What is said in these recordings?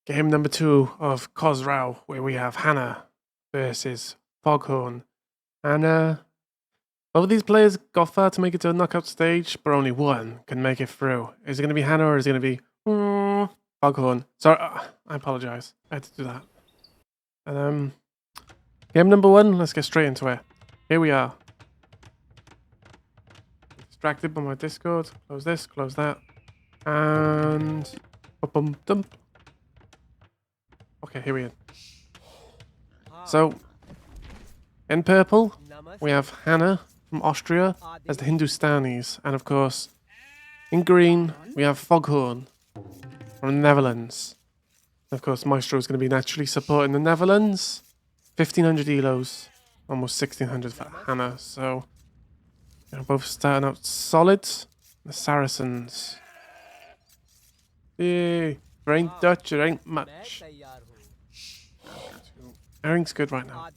Game number 2 of Khosrau, where we have Hannah versus FogHorn. And both of these players got far to make it to a knockout stage, but only one can make it through. Is it going to be Hannah or is it going to be FogHorn? Sorry, I apologize. I had to do that. And game number 1, let's get straight into it. Here we are. Distracted by my Discord. Close this, close that. And bum dump. Okay, here we are. So, in purple, we have Hannah from Austria as the Hindustanis. And of course, in green, we have FogHorn from the Netherlands. And of course, Maestro is going to be naturally supporting the Netherlands. 1500 elos, almost 1600 for Hannah. So, they're both starting out solid. The Saracens. Yay. There ain't Dutch, it ain't much. Everything's good right now.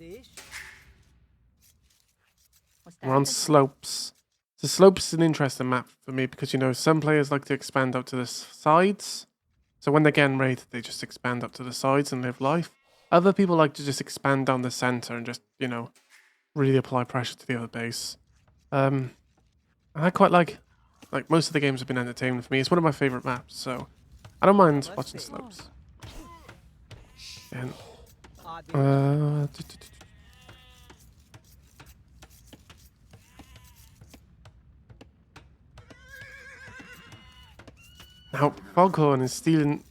We're on slopes. The slopes is an interesting map for me because, you know, some players like to expand up to the sides. So when they're getting raided, they just expand up to the sides and live life. Other people like to just expand down the center and just, you know, really apply pressure to the other base. And I quite like most of the games have been entertaining for me. It's one of my favorite maps, so I don't mind watching slopes. And now FogHorn is stealing.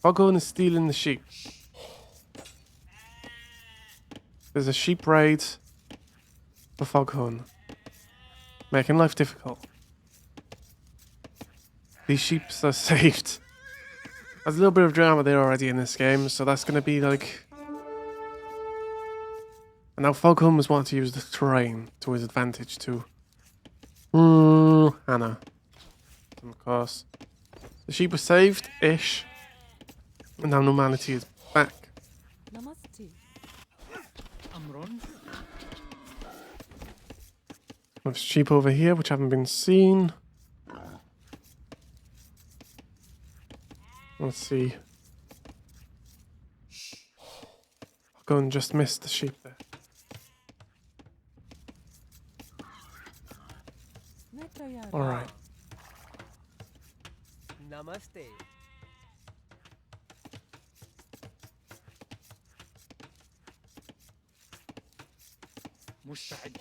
FogHorn is stealing the sheep. There's a sheep raid for FogHorn, making life difficult. These sheep are saved. There's a little bit of drama there already in this game, so that's going to be like. And now FogHorn was wanting to use the terrain to his advantage too. Hannah. And of course, the sheep was saved-ish. And now normality is back. There's sheep over here which haven't been seen. Let's see. I'll go and just miss the sheep there. Alright. Namaste. مستعد.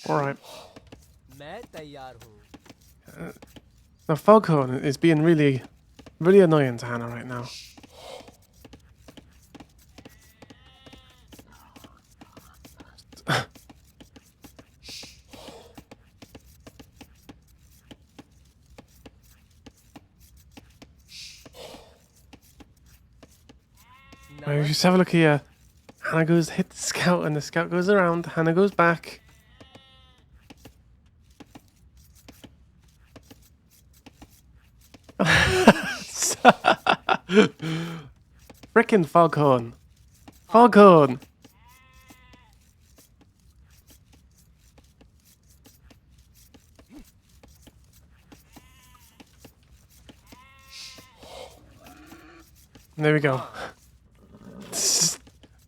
Alright. Now FogHorn is being really annoying to Hannah right now. Right, just have a look here. Hannah goes to hit the scout and the scout goes around. Hannah goes back. Frickin' FogHorn. FogHorn. There we go.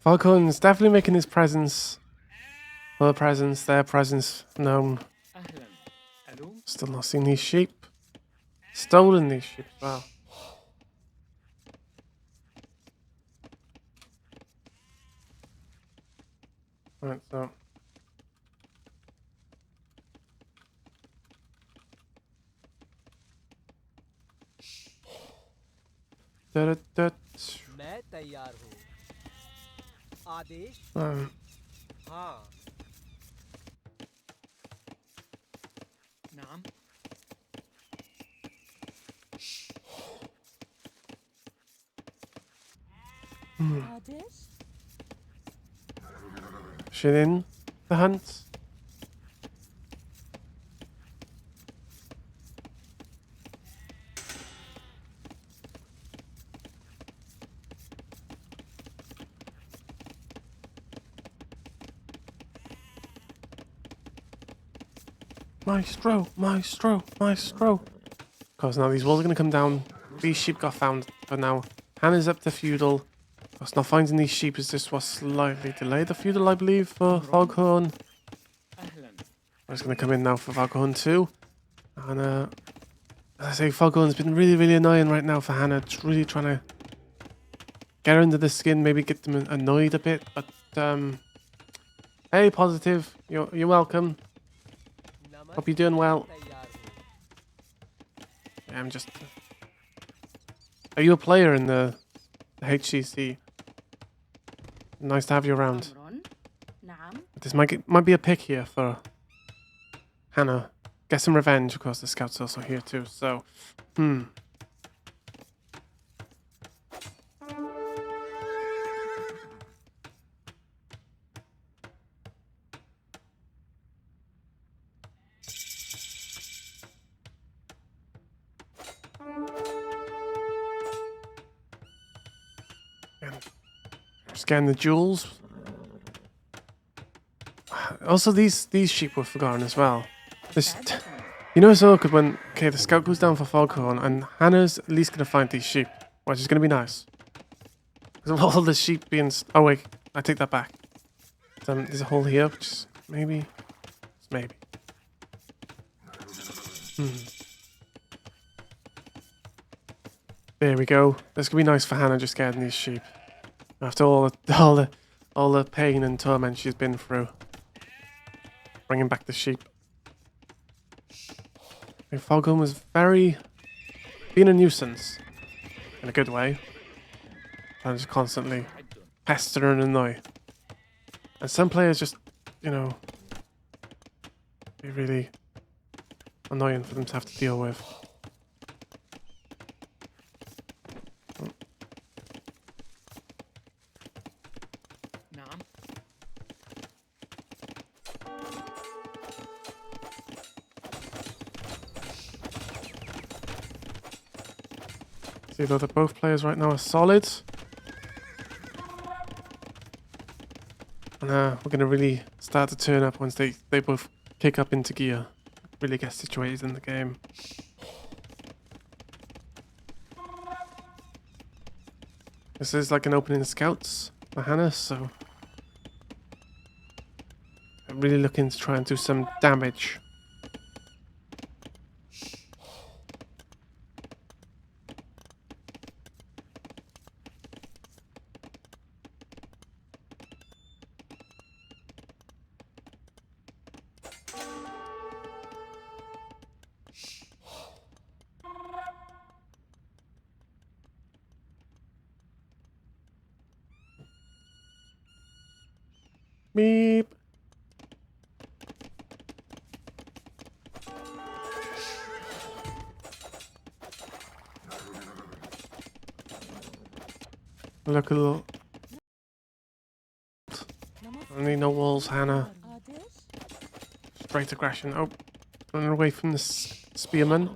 FogHorn's definitely making his presence, their presence known. Still not seen these sheep. Stolen these sheep as well. Right, so. मैं तैयार हूँ आदेश हाँ नाम आदेश Shit in the hunt. Maestro, maestro, maestro. Of course, now these walls are going to come down. These sheep got found, but now Hannah's up to feudal. Of course, not finding these sheep is just what slightly delayed the feudal, I believe, for FogHorn. I'm just going to come in now for FogHorn too. And as I say, FogHorn's been really, really annoying right now for Hannah. Just really trying to get her under the skin, maybe get them annoyed a bit. But hey, positive, you're welcome. Hope you're doing well. Yeah, I'm just. Are you a player in the HCC? Nice to have you around. This might be a pick here for Hannah. Get some revenge. Of course, the scout's also here too. So, just getting the jewels. Also, these sheep were forgotten as well. This, you know, it's awkward when the scout goes down for FogHorn and Hannah's at least gonna find these sheep, which is gonna be nice. Because of all the sheep being. Oh wait, I take that back. There's a hole here, which is maybe. There we go. This could be nice for Hannah just getting these sheep after all the pain and torment she's been through. Bringing back the sheep. FogHorn was being a nuisance in a good way. Trying to constantly pester and annoy. And some players just, be really annoying for them to have to deal with. See, though, that both players right now are solid. And we're going to really start to turn up once they both kick up into gear. Really get situated in the game. This is like an opening scouts for Hannah, so I'm really looking to try and do some damage. Beep. Look a little. I need no walls, Hannah. Straight aggression. Oh, running away from the spearman.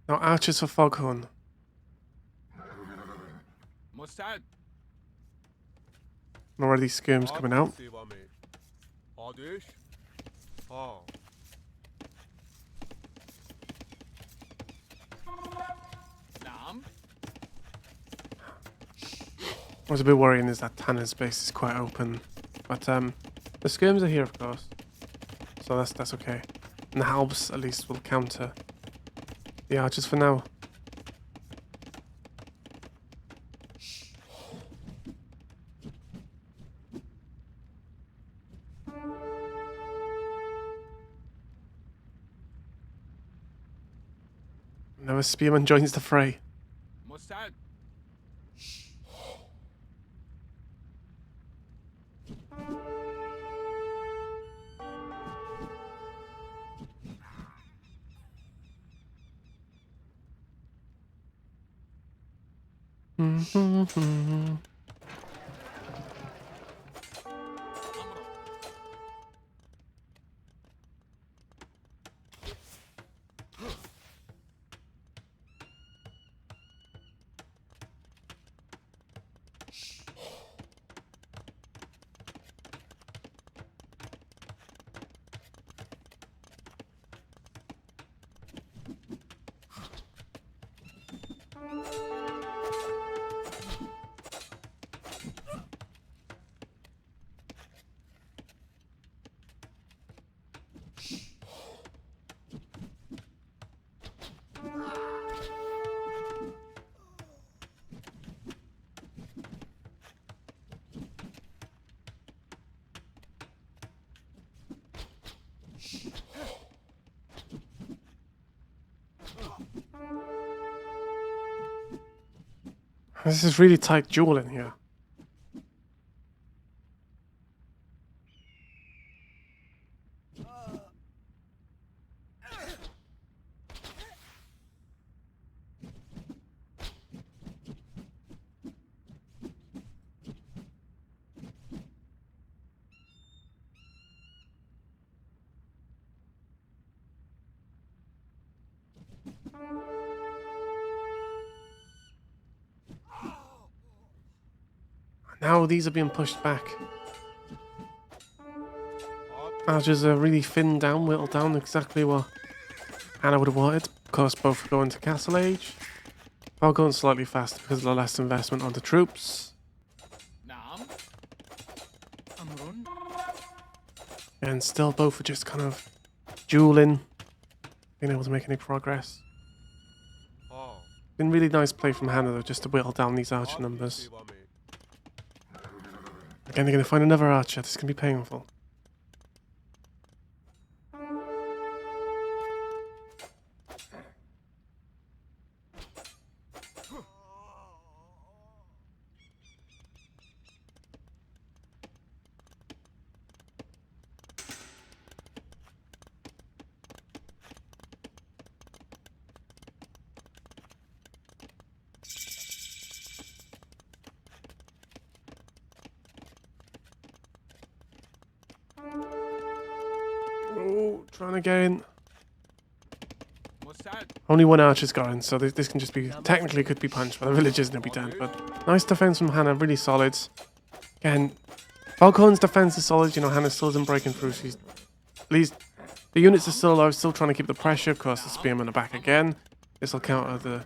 Now archers for FogHorn. Already skirms coming out. What's a bit worrying is that Tanner's base is quite open, but the skirms are here, of course, so that's okay. And the halbs at least will counter the archers for now. Now a spearman joins the fray. This is really tight dueling here. Now these are being pushed back. Archers are really thinned down, whittled down, exactly what Hannah would have wanted. Of course, both go into Castle Age. I'll go slightly faster because of the less investment on the troops. And still both are just kind of dueling, being able to make any progress. Been really nice play from Hannah though, just to whittle down these archer numbers. Again, they're going to find another archer. This can be painful. Oh, trying to get in. What's that? Only one archer's got in, so this can just be, technically could be punched by the villagers and they'll be dead. But nice defense from Hannah, really solid. Again, FogHorn's defense is solid. You know, Hannah still isn't breaking through. She's, at least the units are still alive, still trying to keep the pressure. Of course, the spearmen are back again. This will counter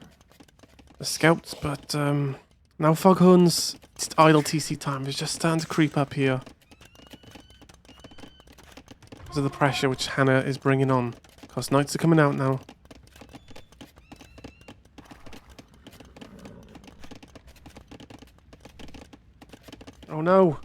the scouts, but now FogHorn's idle TC time is just starting to creep up here. Because of the pressure which Hannah is bringing on. Of course, knights are coming out now. Oh no!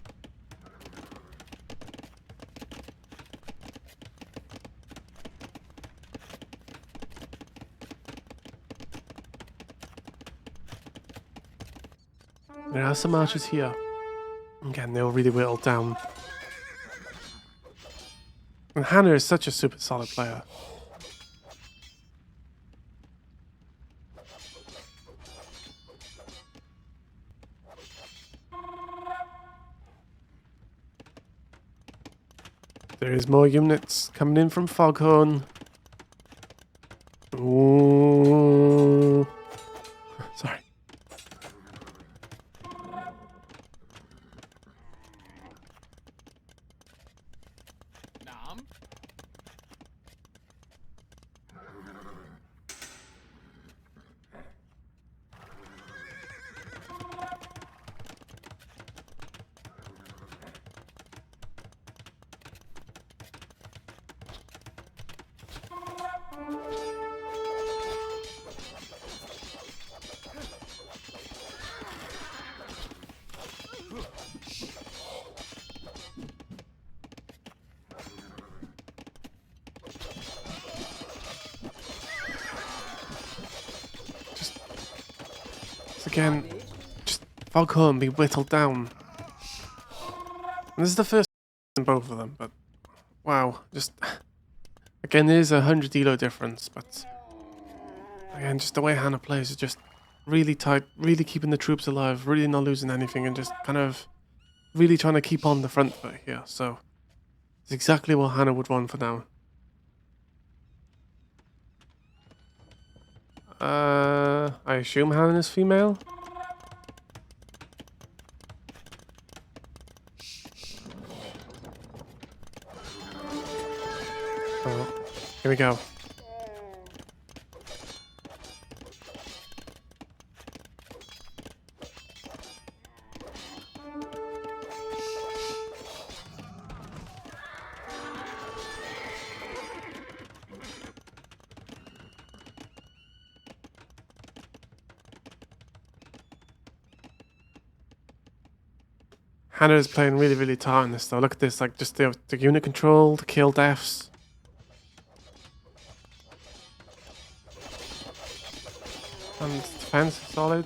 There are some archers here. Again, they'll really whittle down. And Hannah is such a super solid player. There is more units coming in from FogHorn. Ooh. Sorry. Nam? Again, just FogHorn be whittled down. And this is the first in both of them, but wow, just again there's a 100 elo difference, but again just the way Hannah plays is just really tight, really keeping the troops alive, really not losing anything, and just kind of really trying to keep on the front foot here. So it's exactly what Hannah would want for now. I assume Hannah is female. Oh, here we go. Hannah is playing really, really tight on this though. Look at this, like just the unit control, the kill deaths. And defense is solid.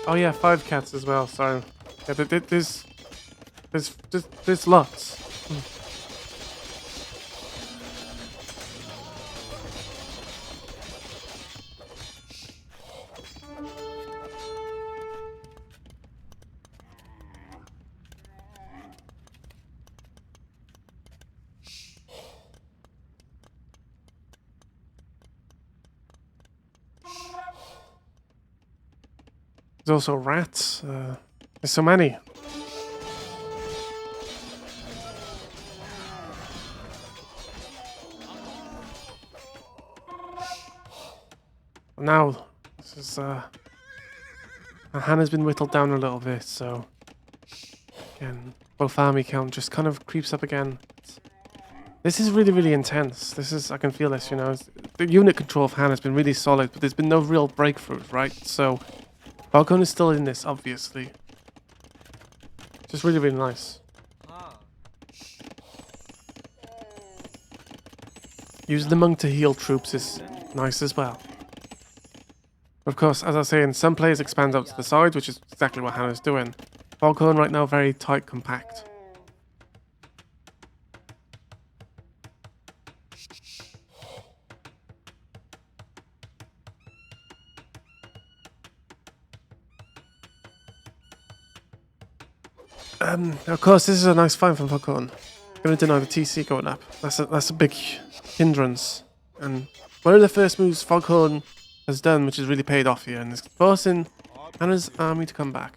Oh yeah, 5 cats as well, so yeah, there's lots. There's also rats. There's so many. Now, this is Hannah's been whittled down a little bit, so again, both army count just kind of creeps up again. This is really, really intense. This is, I can feel this, you know. The unit control of Hannah's been really solid, but there's been no real breakthroughs, right? So FogHorn is still in this, obviously. Just really, really nice. Using the monk to heal troops is nice as well. Of course, as I say, in some players expand out to the side, which is exactly what Hannah's doing. FogHorn right now very tight, compact. Of course, this is a nice find from FogHorn. Going to deny the TC going up. That's a big hindrance. And one of the first moves FogHorn has done, which has really paid off here, and is forcing Hannah's army to come back.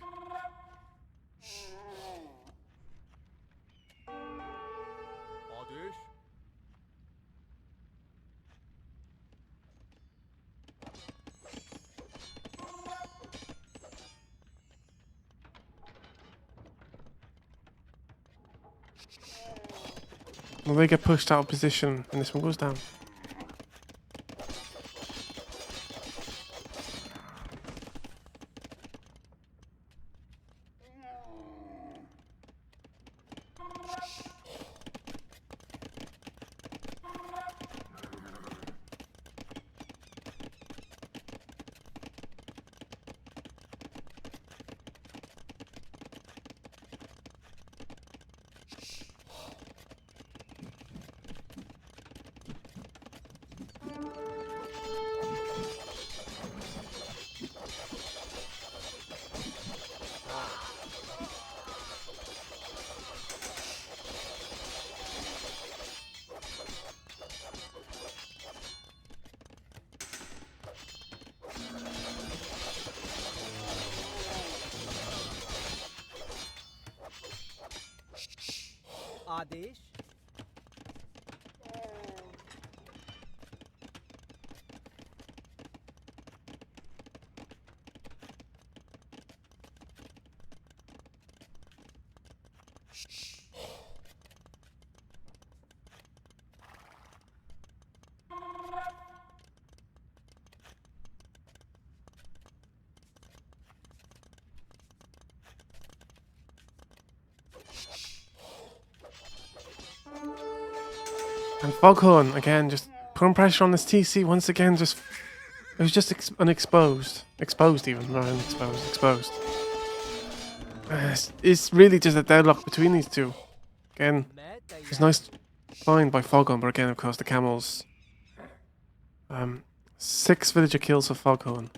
Well, they get pushed out of position, and this one goes down. Adesh And FogHorn, again, just putting pressure on this TC once again, just... It was just unexposed. Exposed even, not unexposed, exposed. It's really just a deadlock between these two. Again, it's nice Fine by FogHorn, but again, of course, the camels. 6 villager kills for FogHorn.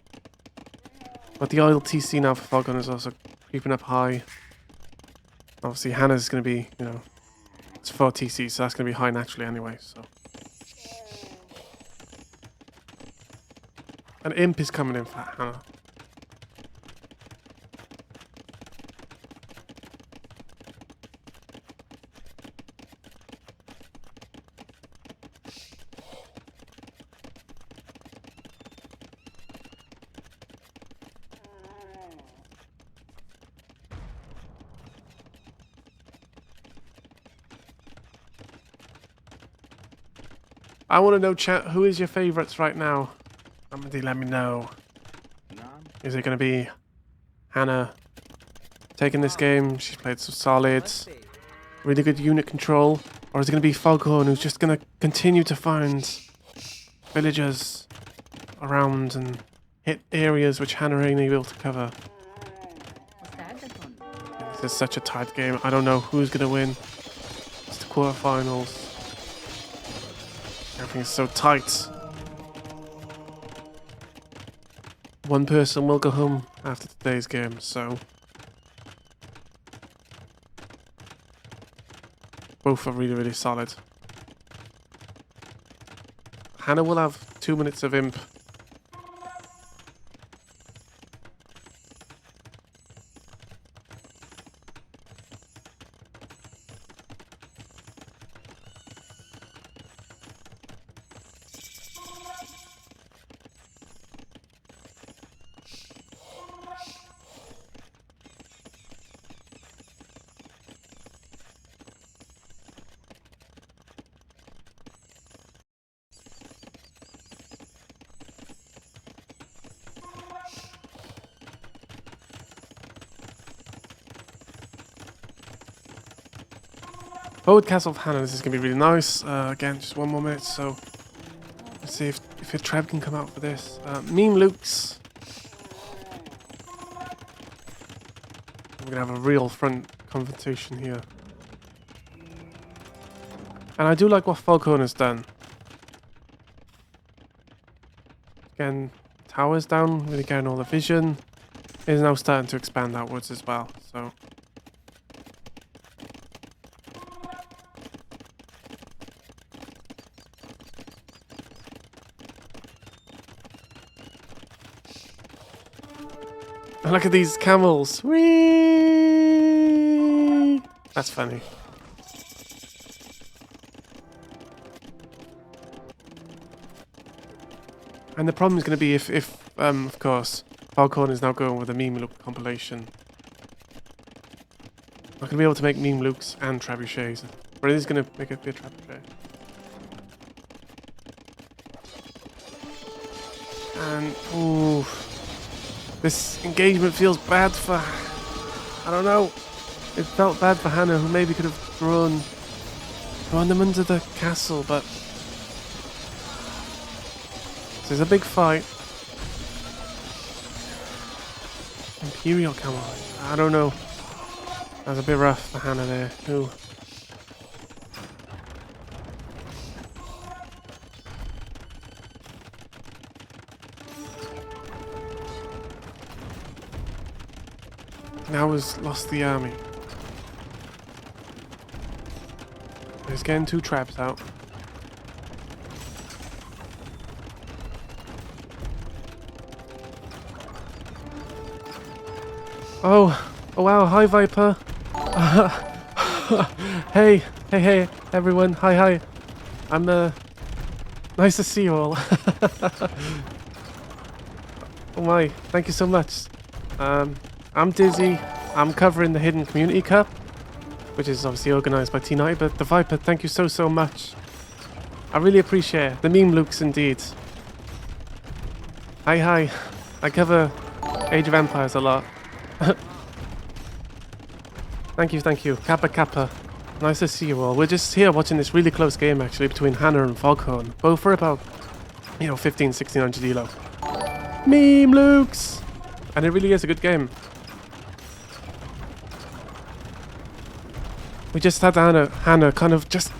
But the oil TC now for FogHorn is also creeping up high. Obviously, Hannah's going to be, you know, it's 4 TC, so that's going to be high naturally anyway, so. An imp is coming in for Hannah. I want to know, chat, who is your favourites right now? Somebody let me know. Is it going to be Hannah taking this game? She's played so solid, really good unit control. Or is it going to be FogHorn, who's just going to continue to find villagers around and hit areas which Hannah ain't able to cover? This is such a tight game. I don't know who's going to win. It's the quarterfinals. Everything's so tight. One person will go home after today's game, so both are really, really solid. Hannah will have 2 minutes of imp. Forward Castle of Hannah, this is going to be really nice. Again, just 1 more minute, so let's see if a trap can come out for this. Meme Luke's. We're going to have a real front confrontation here. And I do like what FogHorn has done. Again, towers down, really getting all the vision. It is now starting to expand outwards as well, so. Look at these camels. Whee! That's funny. And the problem is going to be if of course, FogHorn is now going with a meme look compilation. I'm not going to be able to make meme looks and trebuchets, but it is going to make it be a trebuchet. And ooh. This engagement feels bad for... I don't know. It felt bad for Hannah, who maybe could have thrown them under the castle, but... This is a big fight. Imperial camel. I don't know. That was a bit rough for Hannah there. Ooh. Now has lost the army. He's getting 2 traps out. Oh wow, hi Viper. Hey, everyone. Hi. I'm nice to see you all. Oh my, thank you so much. I'm Dizzy. I'm covering the Hidden Community Cup, which is obviously organised by TheNando, but the Viper, thank you so much. I really appreciate it. The meme looks indeed. Hi. I cover Age of Empires a lot. Thank you. Kappa. Nice to see you all. We're just here watching this really close game actually between Hannah and FogHorn. Both are about, 15, 1600 elo. Meme looks! And it really is a good game. We just had Hannah kind of just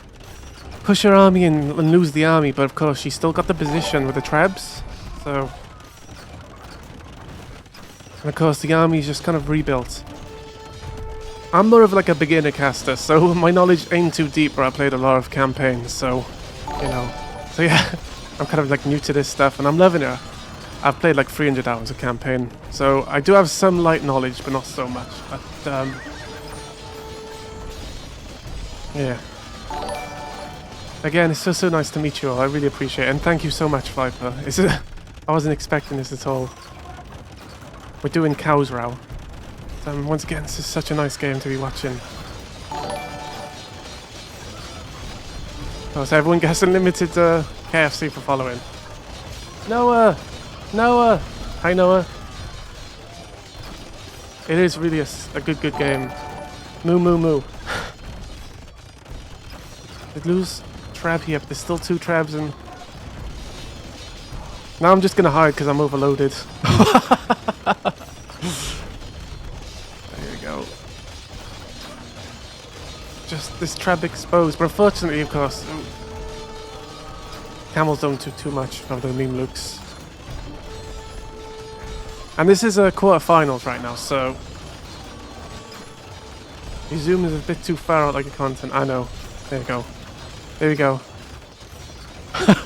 push her army and lose the army, but of course she still got the position with the trebs. So, and of course the army's just kind of rebuilt. I'm more of like a beginner caster, so my knowledge ain't too deep, but I played a lot of campaigns, so, you know. So yeah, I'm kind of like new to this stuff, and I'm loving it. I've played like 300 hours of campaign, so I do have some light knowledge, but not so much. But, yeah. Again, it's so nice to meet you all. I really appreciate it, and thank you so much, Viper. I wasn't expecting this at all. We're doing Cowsrau. Once again, this is such a nice game to be watching. Oh, so everyone gets unlimited KFC for following. Noah! Noah! Hi, Noah. It is really a good game. Moo moo moo. Did lose trab here, but there's still 2 trabs and... Now I'm just gonna hide because I'm overloaded. There we go. Just this trab exposed, but unfortunately, of course, camels don't do too much of the meme looks. And this is a quarterfinals right now, so the zoom is a bit too far out like the content. I know. There you go. There we go.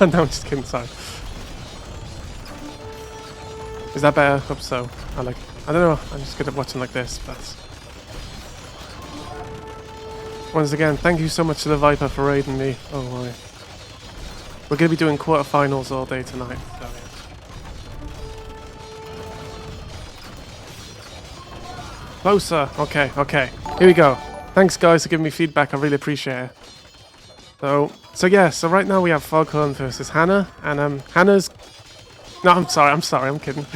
No, I'm just kidding. Sorry. Is that better? Hope so. I don't know. I'm just good at watching like this, but once again, thank you so much to the Viper for raiding me. Oh my. We're gonna be doing quarterfinals all day tonight. So, yeah. Closer. Okay, okay. Here we go. Thanks guys for giving me feedback. I really appreciate it. So yeah, so right now we have FogHorn versus Hannah, and Hannah's... No, I'm sorry, I'm kidding.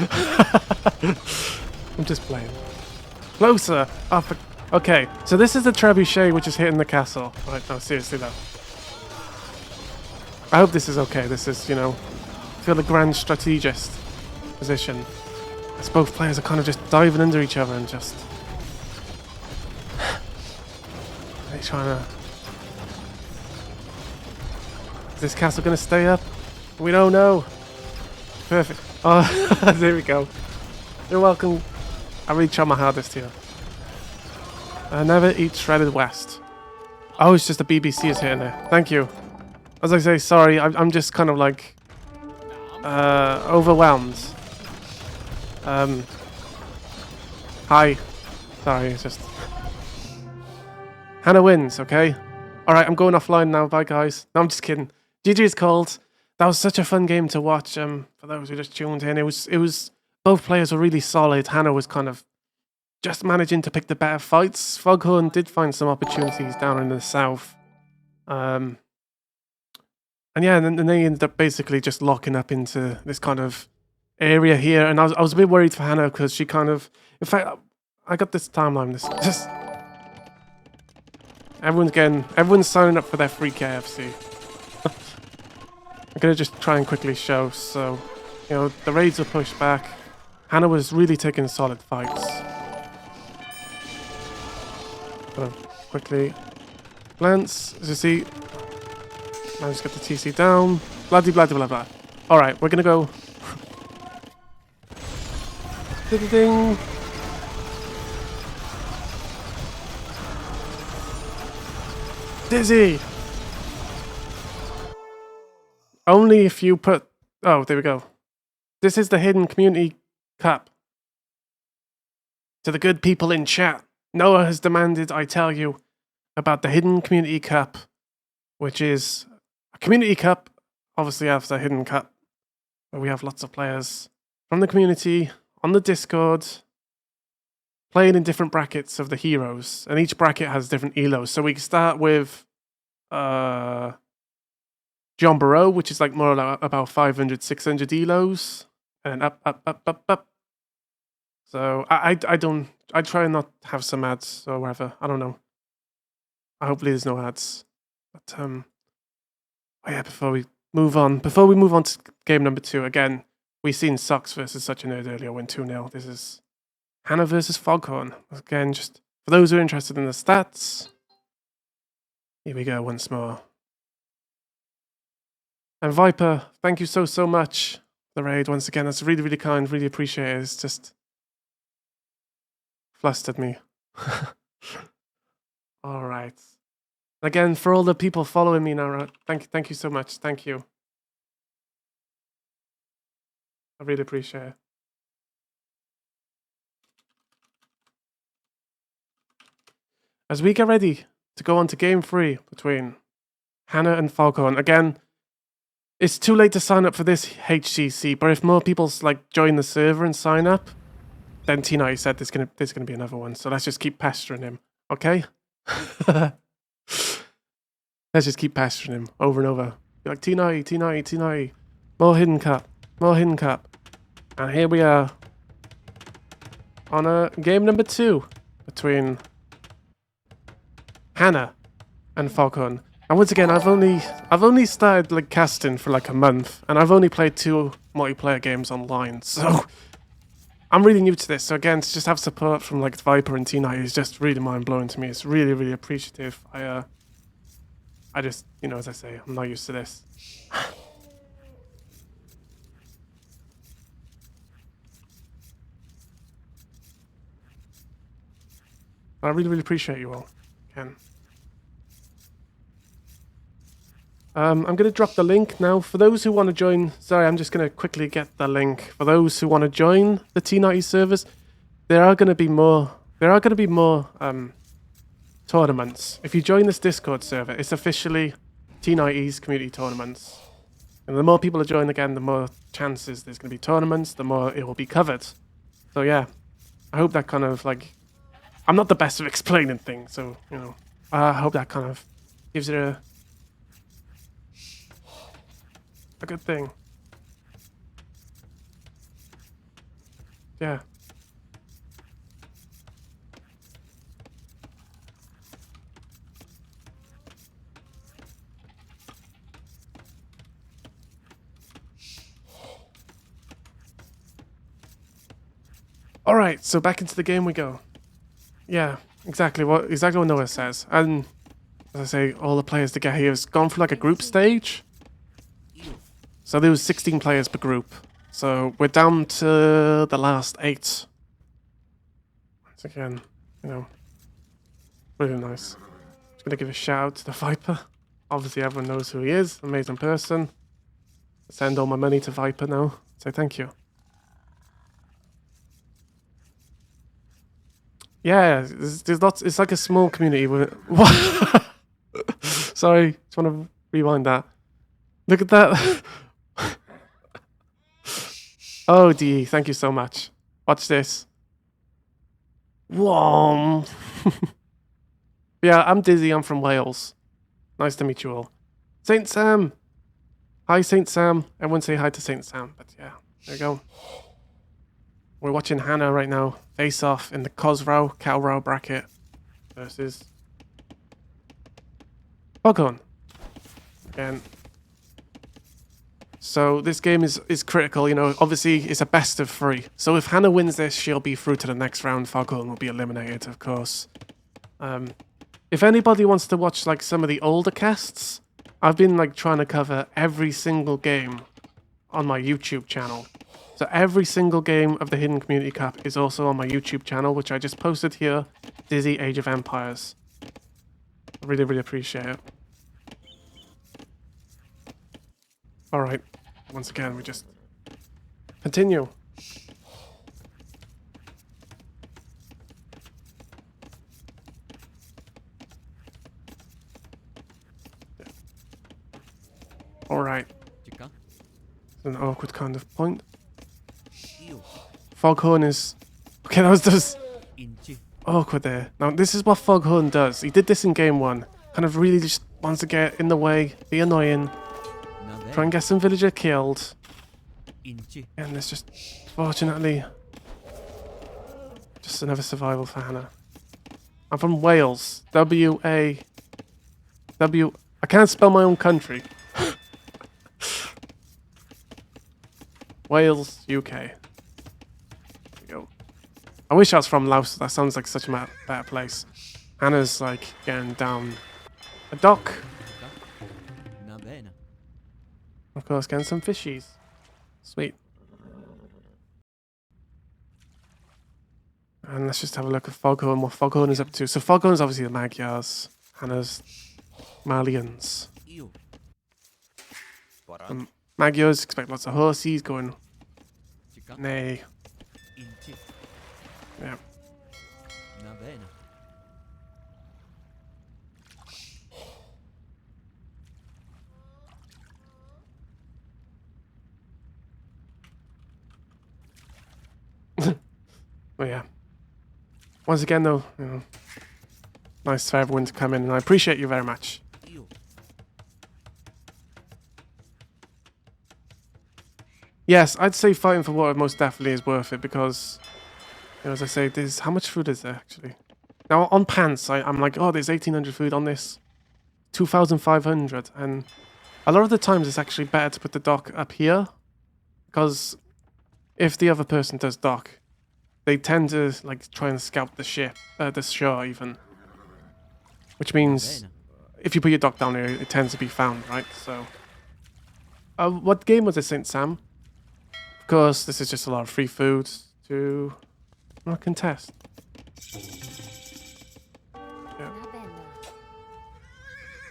I'm just playing. Closer! Oh, okay, so this is the trebuchet which is hitting the castle. Right, no, seriously though. I hope this is okay. This is, you know, feel the grand strategist position. As both players are kind of just diving under each other and just... They're trying to... Is this castle going to stay up? We don't know. Perfect. Oh, there we go. You're welcome. I really try my hardest here. Never eat shredded west. Oh, it's just the BBC is hitting there. Thank you. As I say, sorry, I'm just kind of like overwhelmed. Hi. Sorry, it's just... Hannah wins, okay? Alright, I'm going offline now. Bye, guys. No, I'm just kidding. GG is called. That was such a fun game to watch. For those who just tuned in, it was both players were really solid. Hannah was kind of just managing to pick the better fights. FogHorn did find some opportunities down in the south. And yeah, and then they ended up basically just locking up into this kind of area here. And I was a bit worried for Hannah because she kind of... In fact, I got this timeline. This just... Everyone's signing up for their free KFC. I'm gonna just try and quickly show. So, you know, the raids were pushed back. Hannah was really taking solid fights. So, quickly glance. As you see, I just got the TC down. Blah blah blah blah. All right, we're gonna go. Ding. Dizzy. Only if you put... Oh, there we go. This is the Hidden Community Cup. To the good people in chat, Noah has demanded I tell you about the Hidden Community Cup, which is a community cup, obviously after Hidden Cup, where we have lots of players from the community on the Discord playing in different brackets of the heroes, and each bracket has different elos. So we start with John Barrow, which is like more like about 500, 600 elos, and up. So I try not to have some ads or whatever. I don't know. Hopefully there's no ads. But oh yeah, before we move on to game number 2, again, we've seen Socks versus Such a Nerd earlier, win 2-0. This is Hannah versus FogHorn. Again, just for those who are interested in the stats, here we go once more. And Viper, thank you so much for the raid once again. That's really, really kind. Really appreciate it. It's just flustered me. All right. Again, for all the people following me now, thank you so much. Thank you. I really appreciate it. As we get ready to go on to game 3 between Hannah and FogHorn. Again, it's too late to sign up for this HCC, but if more people like join the server and sign up, then TheNando said there's gonna be another one. So let's just keep pestering him, okay? Let's just keep pestering him over and over. Be like, TheNando, more hidden cup, more hidden cup. And here we are on a game number 2 between Hannah and FogHorn. And once again, I've only started like casting for like a month, and I've only played 2 multiplayer games online, so I'm really new to this. So again, to just have support from like Viper and TheNando is just really mind blowing to me. It's really, really appreciative. I just, you know, as I say, I'm not used to this. I really, really appreciate you all. Again. I'm going to drop the link now. For those who want to join, sorry, I'm just going to quickly get the link. For those who want to join the TheNando servers, there are going to be more tournaments. If you join this Discord server, it's officially TheNando's community tournaments. And the more people are joined again, the more chances there's going to be tournaments, the more it will be covered. So yeah, I hope that kind of like, I'm not the best at explaining things, so, you know, I hope that kind of gives it a good thing. Yeah. All right, so back into the game we go. Yeah, exactly what Noah says. And as I say, all the players to get here has gone for like a group stage. So there was 16 players per group. So we're down to the last 8. Once again, you know, really nice. Just gonna give a shout out to the Viper. Obviously everyone knows who he is. Amazing person. Send all my money to Viper now. Say thank you. Yeah, there's lots. It's like a small community with. What? Sorry, just want to rewind that. Look at that. Oh, DE, thank you so much. Watch this. Whoa. Yeah, I'm Dizzy. I'm from Wales. Nice to meet you all. Saint Sam. Hi, Saint Sam. Everyone say hi to Saint Sam. But yeah, there you go. We're watching Hannah right now face off in the Cowsrau Bracket versus FogHorn. Again. So this game is critical, you know, obviously it's a best of 3. So if Hannah wins this, she'll be through to the next round. FogHorn will be eliminated, of course. If anybody wants to watch like some of the older casts, I've been like trying to cover every single game on my YouTube channel. So every single game of the Hidden Community Cup is also on my YouTube channel, which I just posted here, Dizzy Age of Empires. I really, really appreciate it. Alright, once again, we just continue. Alright. It's an awkward kind of point. FogHorn is... Okay, that was just awkward there. Now, this is what FogHorn does. He did this in game 1. Kind of really just wants to get in the way, be annoying, try and get some villager killed. And there's just, fortunately, just another survival for Hannah. I'm from Wales. I can't spell my own country. Wales, UK. There we go. I wish I was from Laos. That sounds like such a better place. Hannah's like getting down a dock. Of course, getting some fishies. Sweet. And let's just have a look at FogHorn, what FogHorn is up to. So FogHorn is obviously the Magyars, Hannah's Malians. Magyars expect lots of horses going nay. Yeah. But yeah. Once again though, you know, nice for everyone to come in, and I appreciate you very much. Yes, I'd say fighting for water most definitely is worth it because, you know, as I say, there's how much food is there actually? Now on pants, I'm like, oh, there's 1,800 food on this, 2,500, and a lot of the times it's actually better to put the dock up here because if the other person does dock, they tend to like try and scout the ship, the shore even, which means if you put your dock down here, it tends to be found, right? So, what game was it, Saint Sam? Of course, this is just a lot of free food to not contest. Yeah.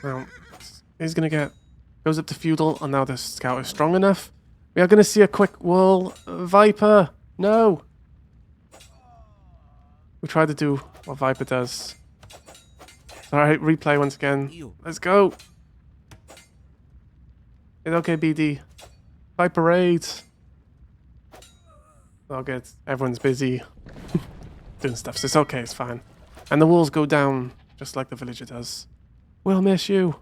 Now, he's gonna goes up to feudal, and now the scout is strong enough. We are gonna see a quick wall Viper. No. We tried to do what Viper does. Alright, replay once again. Let's go. It's okay, BD. Viper raids. All good. Everyone's busy doing stuff, so it's okay, it's fine. And the walls go down just like the villager does. We'll miss you.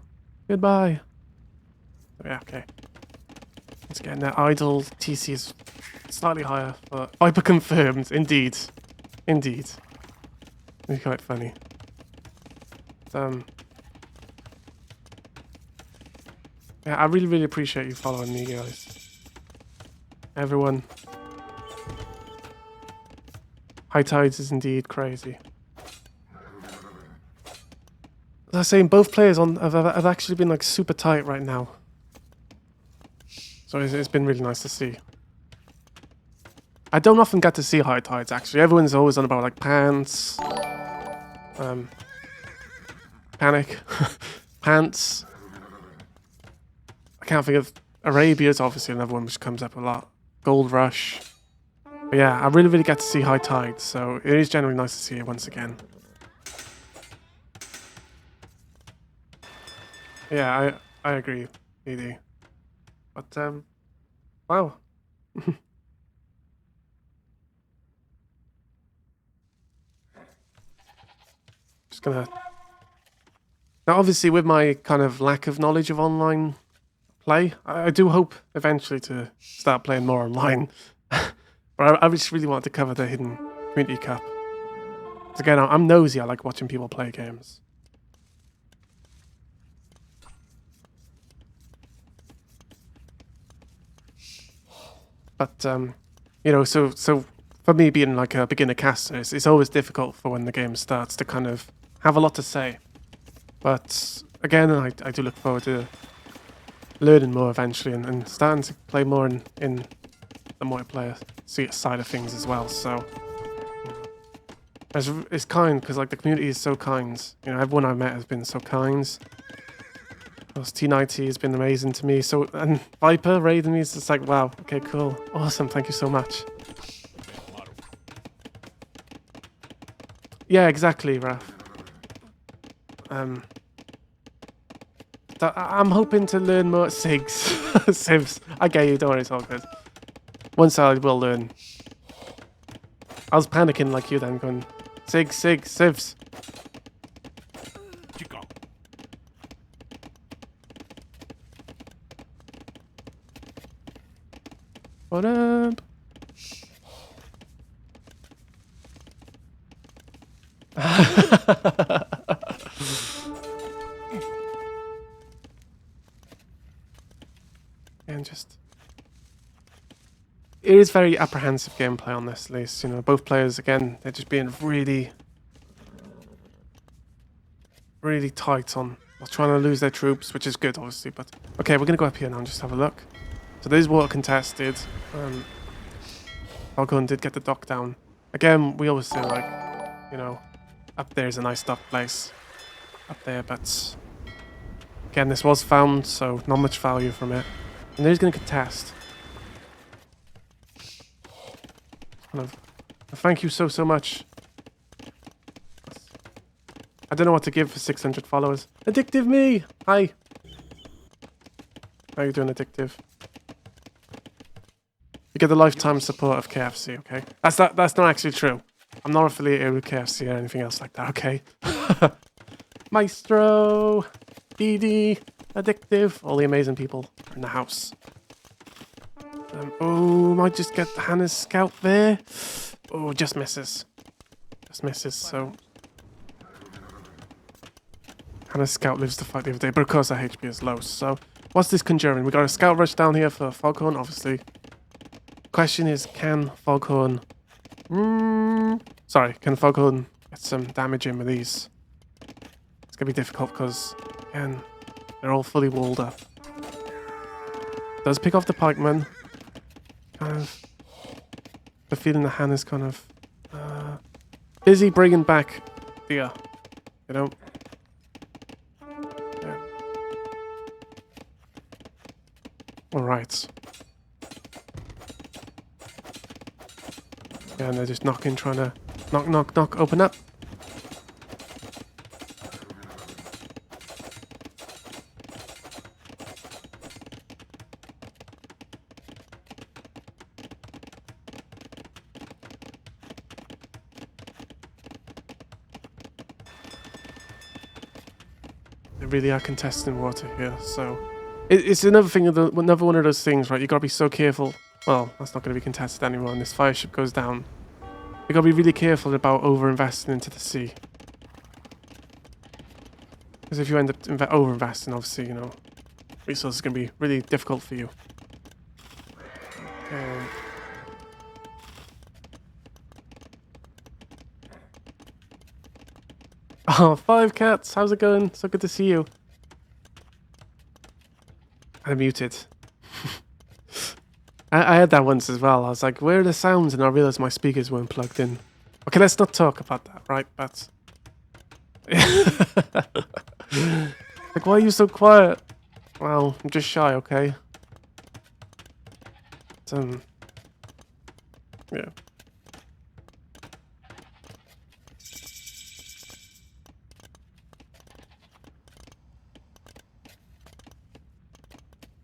Goodbye. Yeah, okay. Let's get in there. Idle TC is slightly higher, but Viper confirmed. Indeed. Indeed. It's quite funny. Yeah, I really, really appreciate you following me, guys. Everyone. High tides is indeed crazy. As I was saying, both players have actually been like super tight right now. So it's been really nice to see. I don't often get to see high tides actually. Everyone's always on about like pants. Panic. Pants. I can't think of Arabia's obviously another one which comes up a lot. Gold Rush. But yeah, I really, really get to see high tide, so it is generally nice to see it once again. Yeah, I agree, ED. But wow. Just gonna. Now, obviously, with my kind of lack of knowledge of online play, I do hope eventually to start playing more online. But I just really want to cover the Hidden Community Cup. Because again, I'm nosy. I like watching people play games. But you know, so for me being like a beginner caster, it's always difficult for when the game starts to kind of have a lot to say. But again, I do look forward to learning more eventually and starting to play more in the multiplayer side of things as well. So it's kind because like the community is so kind. You know, everyone I've met has been so kind. Of course, T90 has been amazing to me. So and Viper raiding me is just like wow. Okay, cool, awesome. Thank you so much. Yeah, exactly, Raph. I'm hoping to learn more SIGs. Sieves. I get you, don't worry, it's all good. Once I will learn. I was panicking like you then, going, SIG, Sieves. What up? And just it is very apprehensive gameplay on this, at least. You know, both players again, they're just being really, really tight on Not trying to lose their troops, which is good, obviously. But okay, we're gonna go up here now and just have a look. So there's water contested. FogHorn did get the dock down. Again, we always say like, you know, up there is a nice dock place. Up there, but again, this was found, so not much value from it. And there's gonna contest. Kind of, thank you so much. I don't know what to give for 600 followers. Addictive me! Hi! How you doing, Addictive? You get the lifetime support of KFC, okay? That's not actually true. I'm not affiliated with KFC or anything else like that, okay? Maestro! DD! Addictive! All the amazing people are in the house. Oh, might just get Hannah's scout there. Oh, just misses. Just misses, so... Hannah's scout lives to fight the other day, but of course our HP is low, so... What's this conjuring? We got a scout rush down here for FogHorn, obviously. Question is, can FogHorn... Sorry, can FogHorn get some damage in with these? It's gonna be difficult because, again, they're all fully walled up. Does pick off the pikeman. Kind of... The feeling that Hannah's kind of... busy bringing back deer. You know? Yeah. Alright. Yeah, and they're just knocking, trying to... Knock, open up. They really are contesting water here, so... It's another thing, another one of those things, right? You gotta be so careful. Well, that's not gonna be contested anymore when this fire ship goes down. You gotta be really careful about over-investing into the sea. Because if you end up over-investing, obviously, you know, resources are gonna be really difficult for you. Oh, 5 cats, how's it going? So good to see you. I'm muted. I had that once as well. I was like, where are the sounds? And I realized my speakers weren't plugged in. Okay, let's not talk about that, right? But... like, why are you so quiet? Well, I'm just shy, okay? Yeah.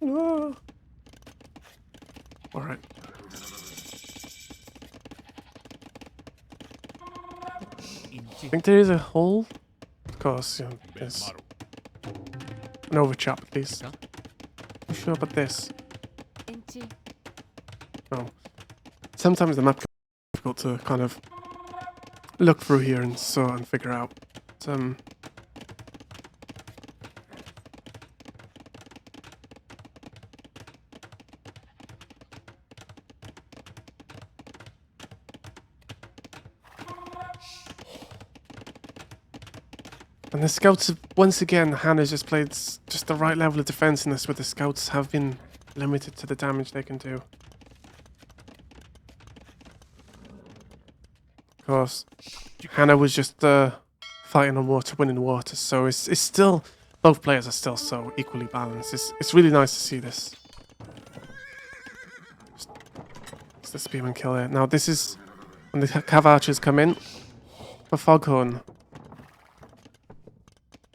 Ah. All right. I think there is a hole. Of course, yeah, there's an overchop at least. I'm sure about this. No. Sometimes the map can be difficult to kind of look through here and figure out. And the scouts have, once again, Hannah's just played just the right level of defensiveness where the scouts have been limited to the damage they can do. Of course, Hannah was just fighting on water, winning water, so it's still, both players are still so equally balanced. It's really nice to see this. It's the spearman kill here. Now this is when the cav archers come in for FogHorn.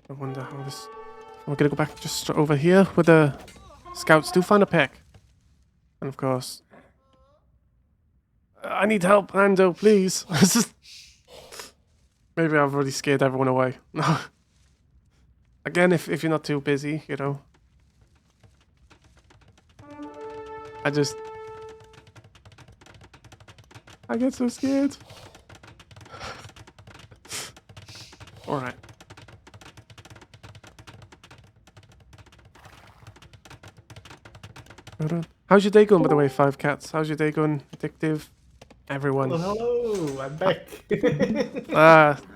I wonder how this... We're going to go back just over here where the scouts do find a pick. And of course... I need help, TheNando, please. Maybe I've already scared everyone away. Again, if you're not too busy, you know. I get so scared. Alright. How's your day going, by the way, 5 cats? How's your day going, Addictive? Everyone. Oh, hello, I'm back.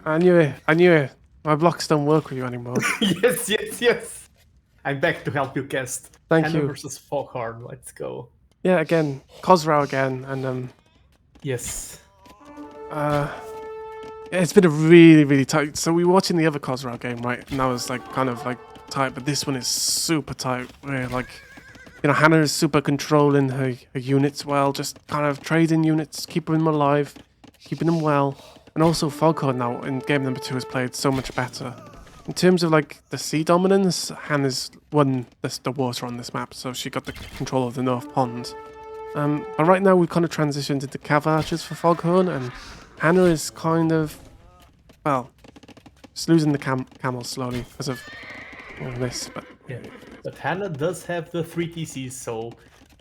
I knew it. My blocks don't work with you anymore. Yes. I'm back to help you cast. Thank Hannah you. versus FogHorn. Let's go. Yeah, again, Khosrau again, and Yes. it's been a really tight. So we were watching the other Khosrau game, right? And that was like kind of like tight, but this one is super tight. Where like, you know, Hannah is super controlling her units well, just kind of trading units, keeping them alive, keeping them well, and also FogHorn now in game number 2 has played so much better. In terms of like the sea dominance, Hannah's won the water on this map, so she got the control of the North Pond. But right now we've kind of transitioned into cav archers for FogHorn, and Hannah is kind of, well, just losing the camels slowly because of this. But Yeah. But Hannah does have the 3 TCs, so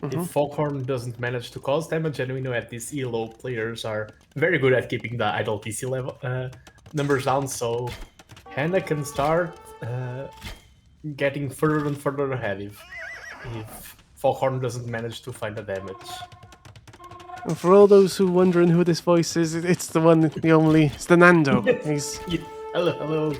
if FogHorn doesn't manage to cause damage, and we know that these ELO players are very good at keeping the idle TC level numbers down, so Hannah can start getting further and further ahead if FogHorn doesn't manage to find the damage. and for all those who are wondering who this voice is, it's the one, the only, it's TheNando. He's Yeah. Hello,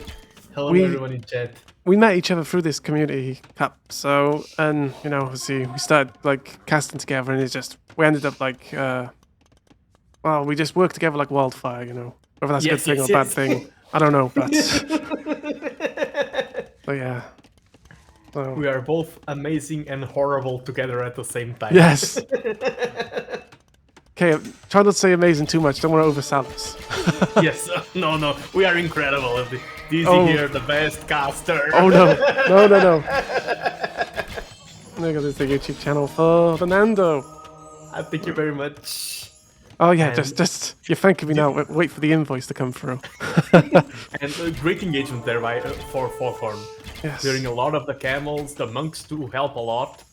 We- everyone in chat. We met each other through this community cup, so, and, you know, obviously we started, like, casting together, and it's just, we ended up, like, well, we just worked together like wildfire, you know. Whether that's a good Yes, thing yes, or a bad yes. thing, I don't know, but, but yeah. So, We are both amazing and horrible together at the same time. yes. Okay, try not to say amazing too much, don't want to oversell us. Yes. No. We are incredible. Dizzy Oh. here, the best caster. Oh no. No. There goes the YouTube channel for TheNando. Thank you very much. Oh yeah, And- just you're thanking me now. Wait for the invoice to come through. And great engagement there for FogHorn. Yes. Clearing a lot of the camels, the monks do help a lot.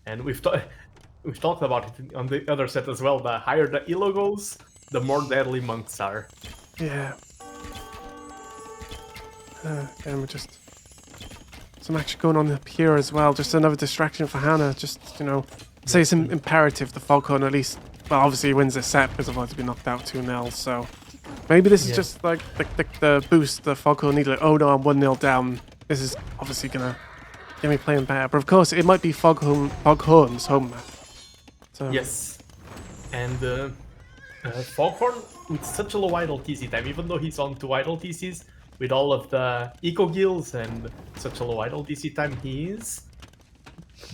And we've talked about it on the other set as well. The higher the elo goes, the more deadly monks are. Yeah. And we're just some action going on up here as well. Just another distraction for Hannah. Just, you know, say it's imperative the FogHorn at least. Well, obviously he wins the set because otherwise he'd be knocked out 2-0. So maybe this is Yeah. just like the boost the FogHorn needed. Like, oh no, I'm 1-0 down. This is obviously gonna get me playing better. But of course, it might be FogHorn's home map. So Yes. And FogHorn, with such a low idle TC time, even though he's on 2 idle TCs, with all of the eco gills and such a low idle TC time, he is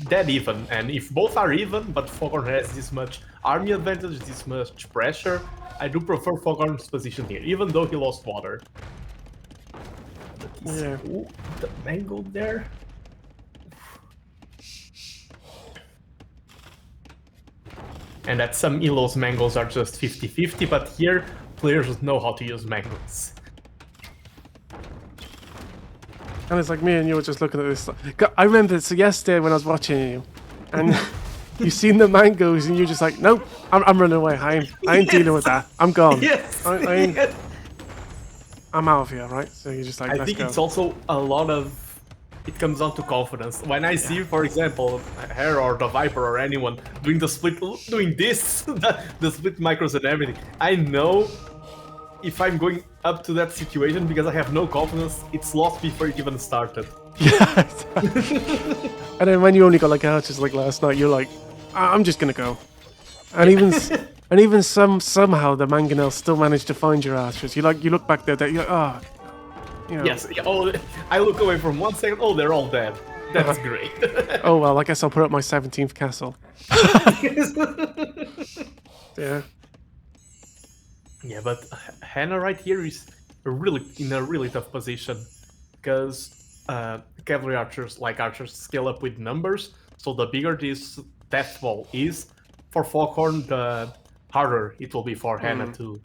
dead even. And if both are even, but FogHorn has this much army advantage, this much pressure, I do prefer FogHorn's position here, even though he lost water. yeah. Ooh, the mango there. And at some elos, mangoes are just 50-50, but here, players know how to use mangoes. And it's like me and you were just looking at this. I remember so yesterday when I was watching you, and you seen the mangoes, and you're just like, nope, I'm running away. I ain't dealing with that. I'm gone. Yes! I'm out of here, right? So you're just like, I let's think go. it's also a lot of... It comes down to confidence. When I see, for example, Hera or the Viper or anyone doing the split, doing this, the split micros and everything, I know if I'm going up to that situation because I have no confidence, it's lost before it even started. Yeah. And then when you only got like archers like last night, you're like, I'm just gonna go. And even somehow the mangonels still managed to find your archers. You look back there, you're like, oh. You know, Yes, yeah, oh, I look away from 1 second, oh, they're all dead. That's great. oh well, I guess I'll put up my 17th castle. Yeah. Yeah, but Hannah right here is in a really tough position because cavalry archers, like archers, scale up with numbers. So the bigger this death ball is for FogHorn, the harder it will be for Hannah to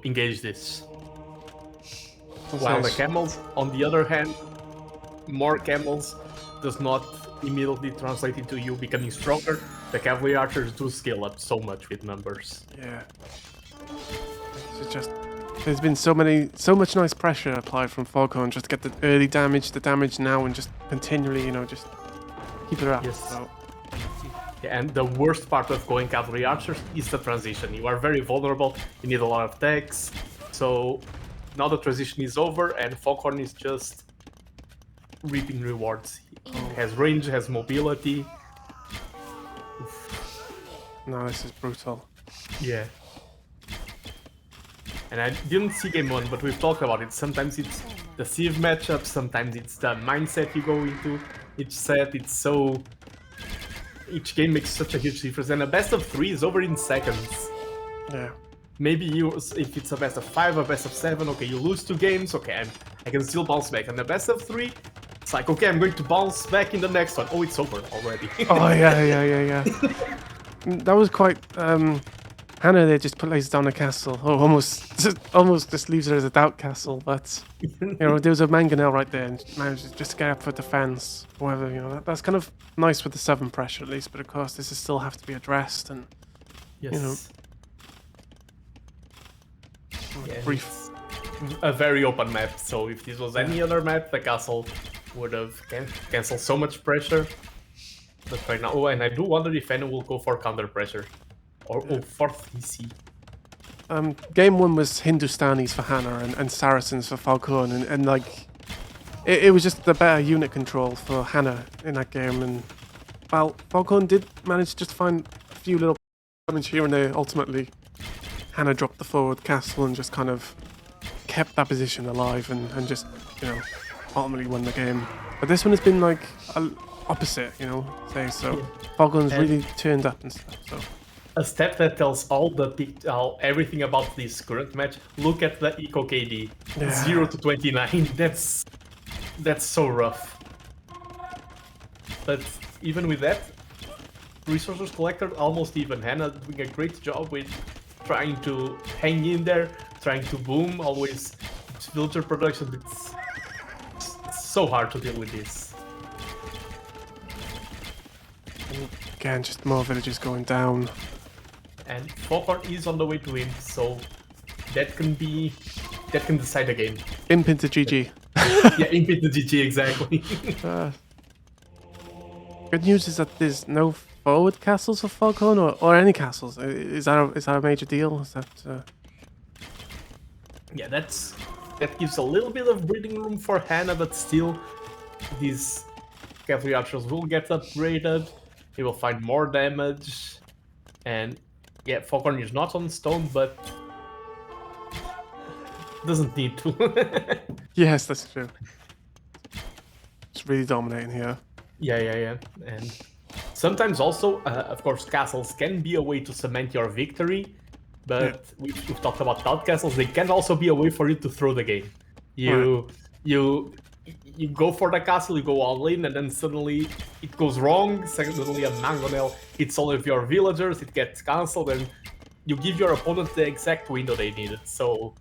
engage this. While the camels, on the other hand, more camels does not immediately translate into you becoming stronger. The cavalry archers do scale up so much with numbers. Yeah. It's just there's been so much nice pressure applied from FogHorn just to get the early damage, the damage now, and just continually, you know, just keep it up. Yes. So, Yeah, and the worst part of going cavalry archers is the transition. You are very vulnerable. You need a lot of techs. So now the transition is over, and FogHorn is just reaping rewards. He has range, has mobility. No, this is brutal. Yeah. And I didn't see game one, but we've talked about it. Sometimes it's the sieve matchup, sometimes it's the mindset you go into. Each set, it's so... Each game makes such a huge difference, and a best of 3 is over in seconds. Yeah. Maybe you, if it's a best of 5, a best of 7, okay, you lose 2 games, okay, I can still bounce back. And the best of 3, it's like, okay, I'm going to bounce back in the next one. Oh, it's over already. Oh, yeah. That was quite... Hannah there just lays down a castle. Oh, almost just leaves her as a doubt castle. But, you know, there was a mangonel right there and manages just to get up for defense. However, you know, that's kind of nice with the 7 pressure at least. But, of course, this is still have to be addressed. And, Yes. you know... Yeah, brief. it's a very open map, so if this was any other map, the castle would have cancelled so much pressure. But right now, oh, and I do wonder if anyone will go for counter pressure. Or for DC. Game 1 was Hindustanis for Hannah and Saracens for FogHorn, and like it was just the better unit control for Hannah in that game. And well, FogHorn did manage to just find a few little damage here and there. Ultimately, Hannah dropped the forward castle and just kind of kept that position alive and just, you know, ultimately won the game. But this one has been like opposite, you know, say so. FogHorn's really turned up and stuff. So. A step that tells everything about this current match. Look at the Eco KD, 0 to 29. That's so rough. But even with that, Resources Collector almost even. Hannah doing a great job with trying to hang in there, trying to boom. Always villager production. It's so hard to deal with this. And again, just more villages going down. And FogHorn is on the way to win, so that can decide the game. Imp into GG. Yeah, imp into GG, exactly. Good news is that there's no forward castles for FogHorn or any castles. Is that a major deal? Is that? Yeah, that gives a little bit of breathing room for Hannah, but still, these cavalry archers will get upgraded. They will find more damage, and yeah, FogHorn is not on stone, but doesn't need to. Yes, that's true. It's really dominating here. Yeah. And sometimes also, of course, castles can be a way to cement your victory, but we've talked about taunt castles. They can also be a way for you to throw the game. You go for the castle, you go all in, and then suddenly it goes wrong. Suddenly a mangonel hits all of your villagers, it gets cancelled, and you give your opponent the exact window they needed. So,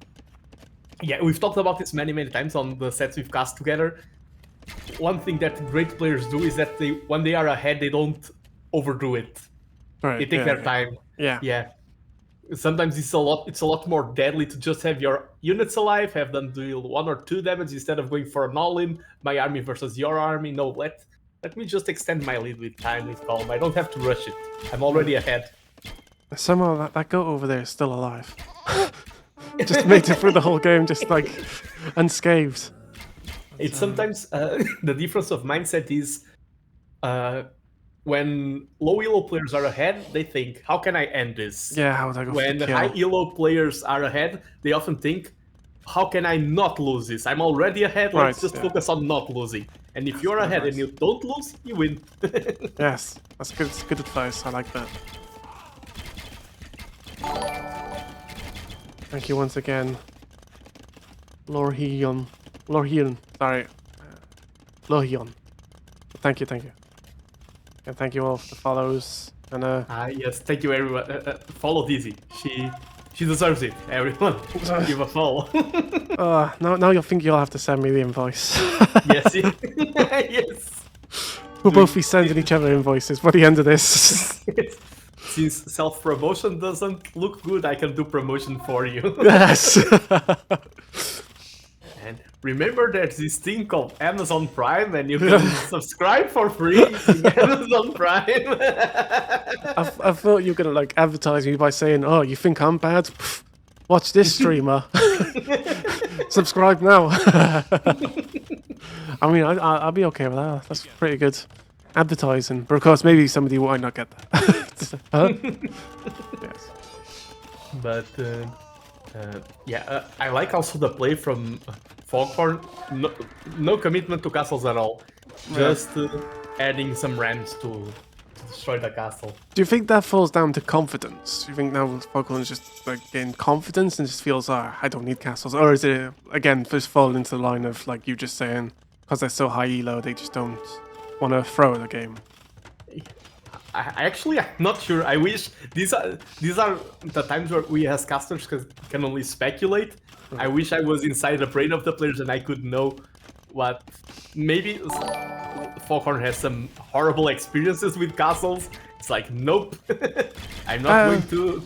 yeah, we've talked about this many times on the sets we've cast together. One thing that great players do is that when they are ahead, they don't overdo it. Right, They take their time. Yeah. Sometimes it's a lot more deadly to just have your units alive, have them deal 1 or 2 damage instead of going for an all-in, my army versus your army. No, let me just extend my lead with time, with calm. I don't have to rush it. I'm already ahead. Somehow that goat over there is still alive. Just made it through the whole game, just like unscathed. It's sometimes the difference of mindset is when low elo players are ahead, they think, how can I end this? Yeah, how would I go When for the kill? high elo players are ahead, they often think, how can I not lose this? I'm already ahead, let's just focus on not losing. And if you're ahead and you don't lose, you win. Yes, that's good. It's good advice. I like that. Thank you once again, Lorhion. Sorry, Lorhion. Thank you. And thank you all for the follows. And yes, thank you everyone. Follow Dizzy. She deserves it. Everyone, give a follow. now you'll think you'll have to send me the invoice. Yes, yes. We'll both be sending each other invoices by the end of this. Since self-promotion doesn't look good, I can do promotion for you. Yes. And remember, there's this thing called Amazon Prime, and you can subscribe for free to Amazon Prime. I thought you were gonna like advertise me by saying, "Oh, you think I'm bad? Pff, watch this streamer." Subscribe now. I mean, I'll be okay with that. That's pretty good advertising. But of course, maybe somebody might not get that. Huh? Yes. But I like also the play from FogHorn. No commitment to castles at all. Just adding some rams to destroy the castle. Do you think that falls down to confidence? Do you think now Foghorn's just like getting confidence and just feels, I don't need castles? Or is it, again, just fall into the line of, like you just saying, because they're so high elo, they just don't want to throw the game? I'm not sure. I wish these are the times where we as casters can only speculate. I wish I was inside the brain of the players and I could know what maybe FogHorn has some horrible experiences with castles. It's like, nope, I'm not going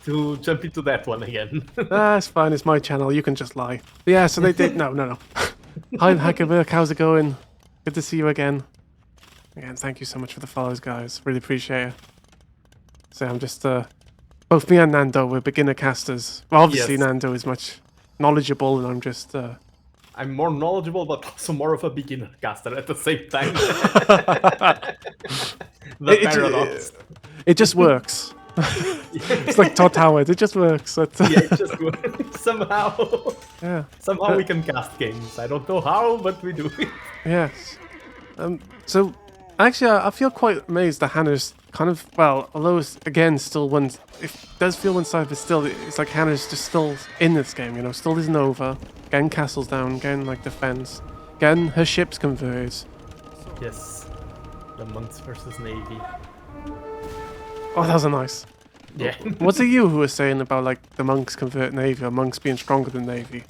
to jump into that one again. That's fine. It's my channel. You can just lie. But yeah. So they did. No. Hi, Hackerberg. How's it going? Good to see you again. Again, thank you so much for the follows, guys. Really appreciate it. So I'm just both me and Nando, we're beginner casters. Well, obviously Yes. Nando is much knowledgeable, and I'm just. I'm more knowledgeable, but also more of a beginner caster at the same time. The paradox. It just works. It's like Todd Howard. It just works. Yeah, it just works. Somehow. Yeah. Somehow we can cast games. I don't know how, but we do it. Yes. So, actually, I feel quite amazed that Hannah's kind of, well, although it's, again, still one, it does feel one-sided, but still, it's like Hannah's just still in this game, you know, still isn't over. Getting castles down, getting, like, defense. Getting her ships converted. Yes. The monks versus navy. Oh, that was a nice. Yeah. Was it you who was saying about, like, the monks convert navy, or monks being stronger than navy?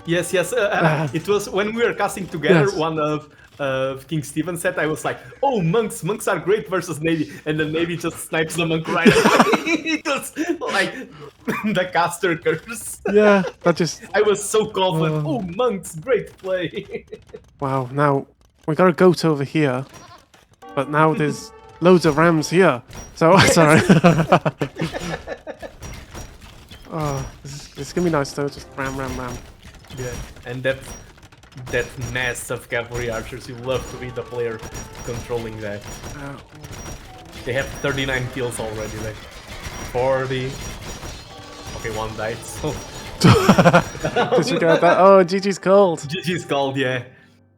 Yes. It was when we were casting together. Yes. One of King Stephen said, I was like, "Oh, monks are great versus navy," and the navy just snipes the monk right away. It was like the caster curse. Yeah, that just. I was so confident. Oh, monks, great play. Wow, now we got a goat over here, but now there's loads of rams here. So, sorry. Oh, this is gonna be nice though, just ram. Yeah, and that nest of cavalry archers, you love to be the player controlling that. They have 39 kills already, like 40. Okay, one died, so. Disregard that. Oh, GG's cold. GG's called, yeah.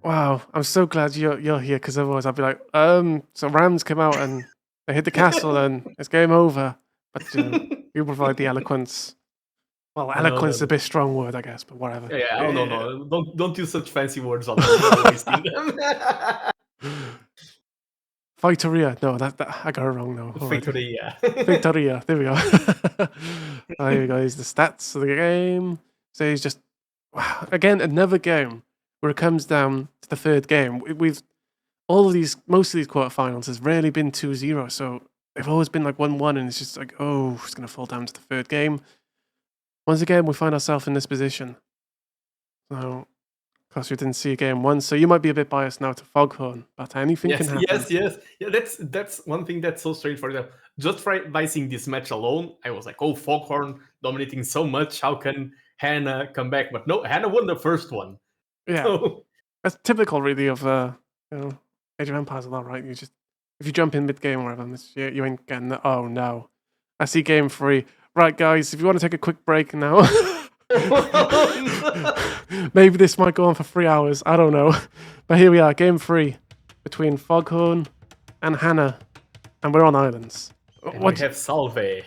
Wow, I'm so glad you're here, because otherwise I'd be like, so rams came out and they hit the castle and it's game over. But you provide the eloquence. Well, eloquence is a bit strong word, I guess, but whatever. Yeah, oh, no. Don't use such fancy words on them. Wasting them. Victoria. No, that I got it wrong now. Victoria. Victoria. There we go. There we go. Here's the stats of the game. So he's just, wow. Again, another game where it comes down to the third game. We've most of these quarterfinals has rarely been 2-0, so they've always been like 1-1, and it's just like, oh, it's gonna fall down to the third game. Once again, we find ourselves in this position. So, of course, we didn't see game one, so you might be a bit biased now to FogHorn, but anything can happen. Yes. Yeah, that's one thing that's so strange for them. Just by seeing this match alone, I was like, oh, FogHorn dominating so much. How can Hannah come back? But no, Hannah won the first one. Yeah, So, that's typical, really, of Age of Empires a lot, right? You just if you jump in mid game or whatever, you ain't getting the, oh no. I see game 3. Right, guys, if you want to take a quick break now, maybe this might go on for 3 hours. I don't know. But here we are, game 3 between FogHorn and Hannah, and we're on islands. and we have Salve.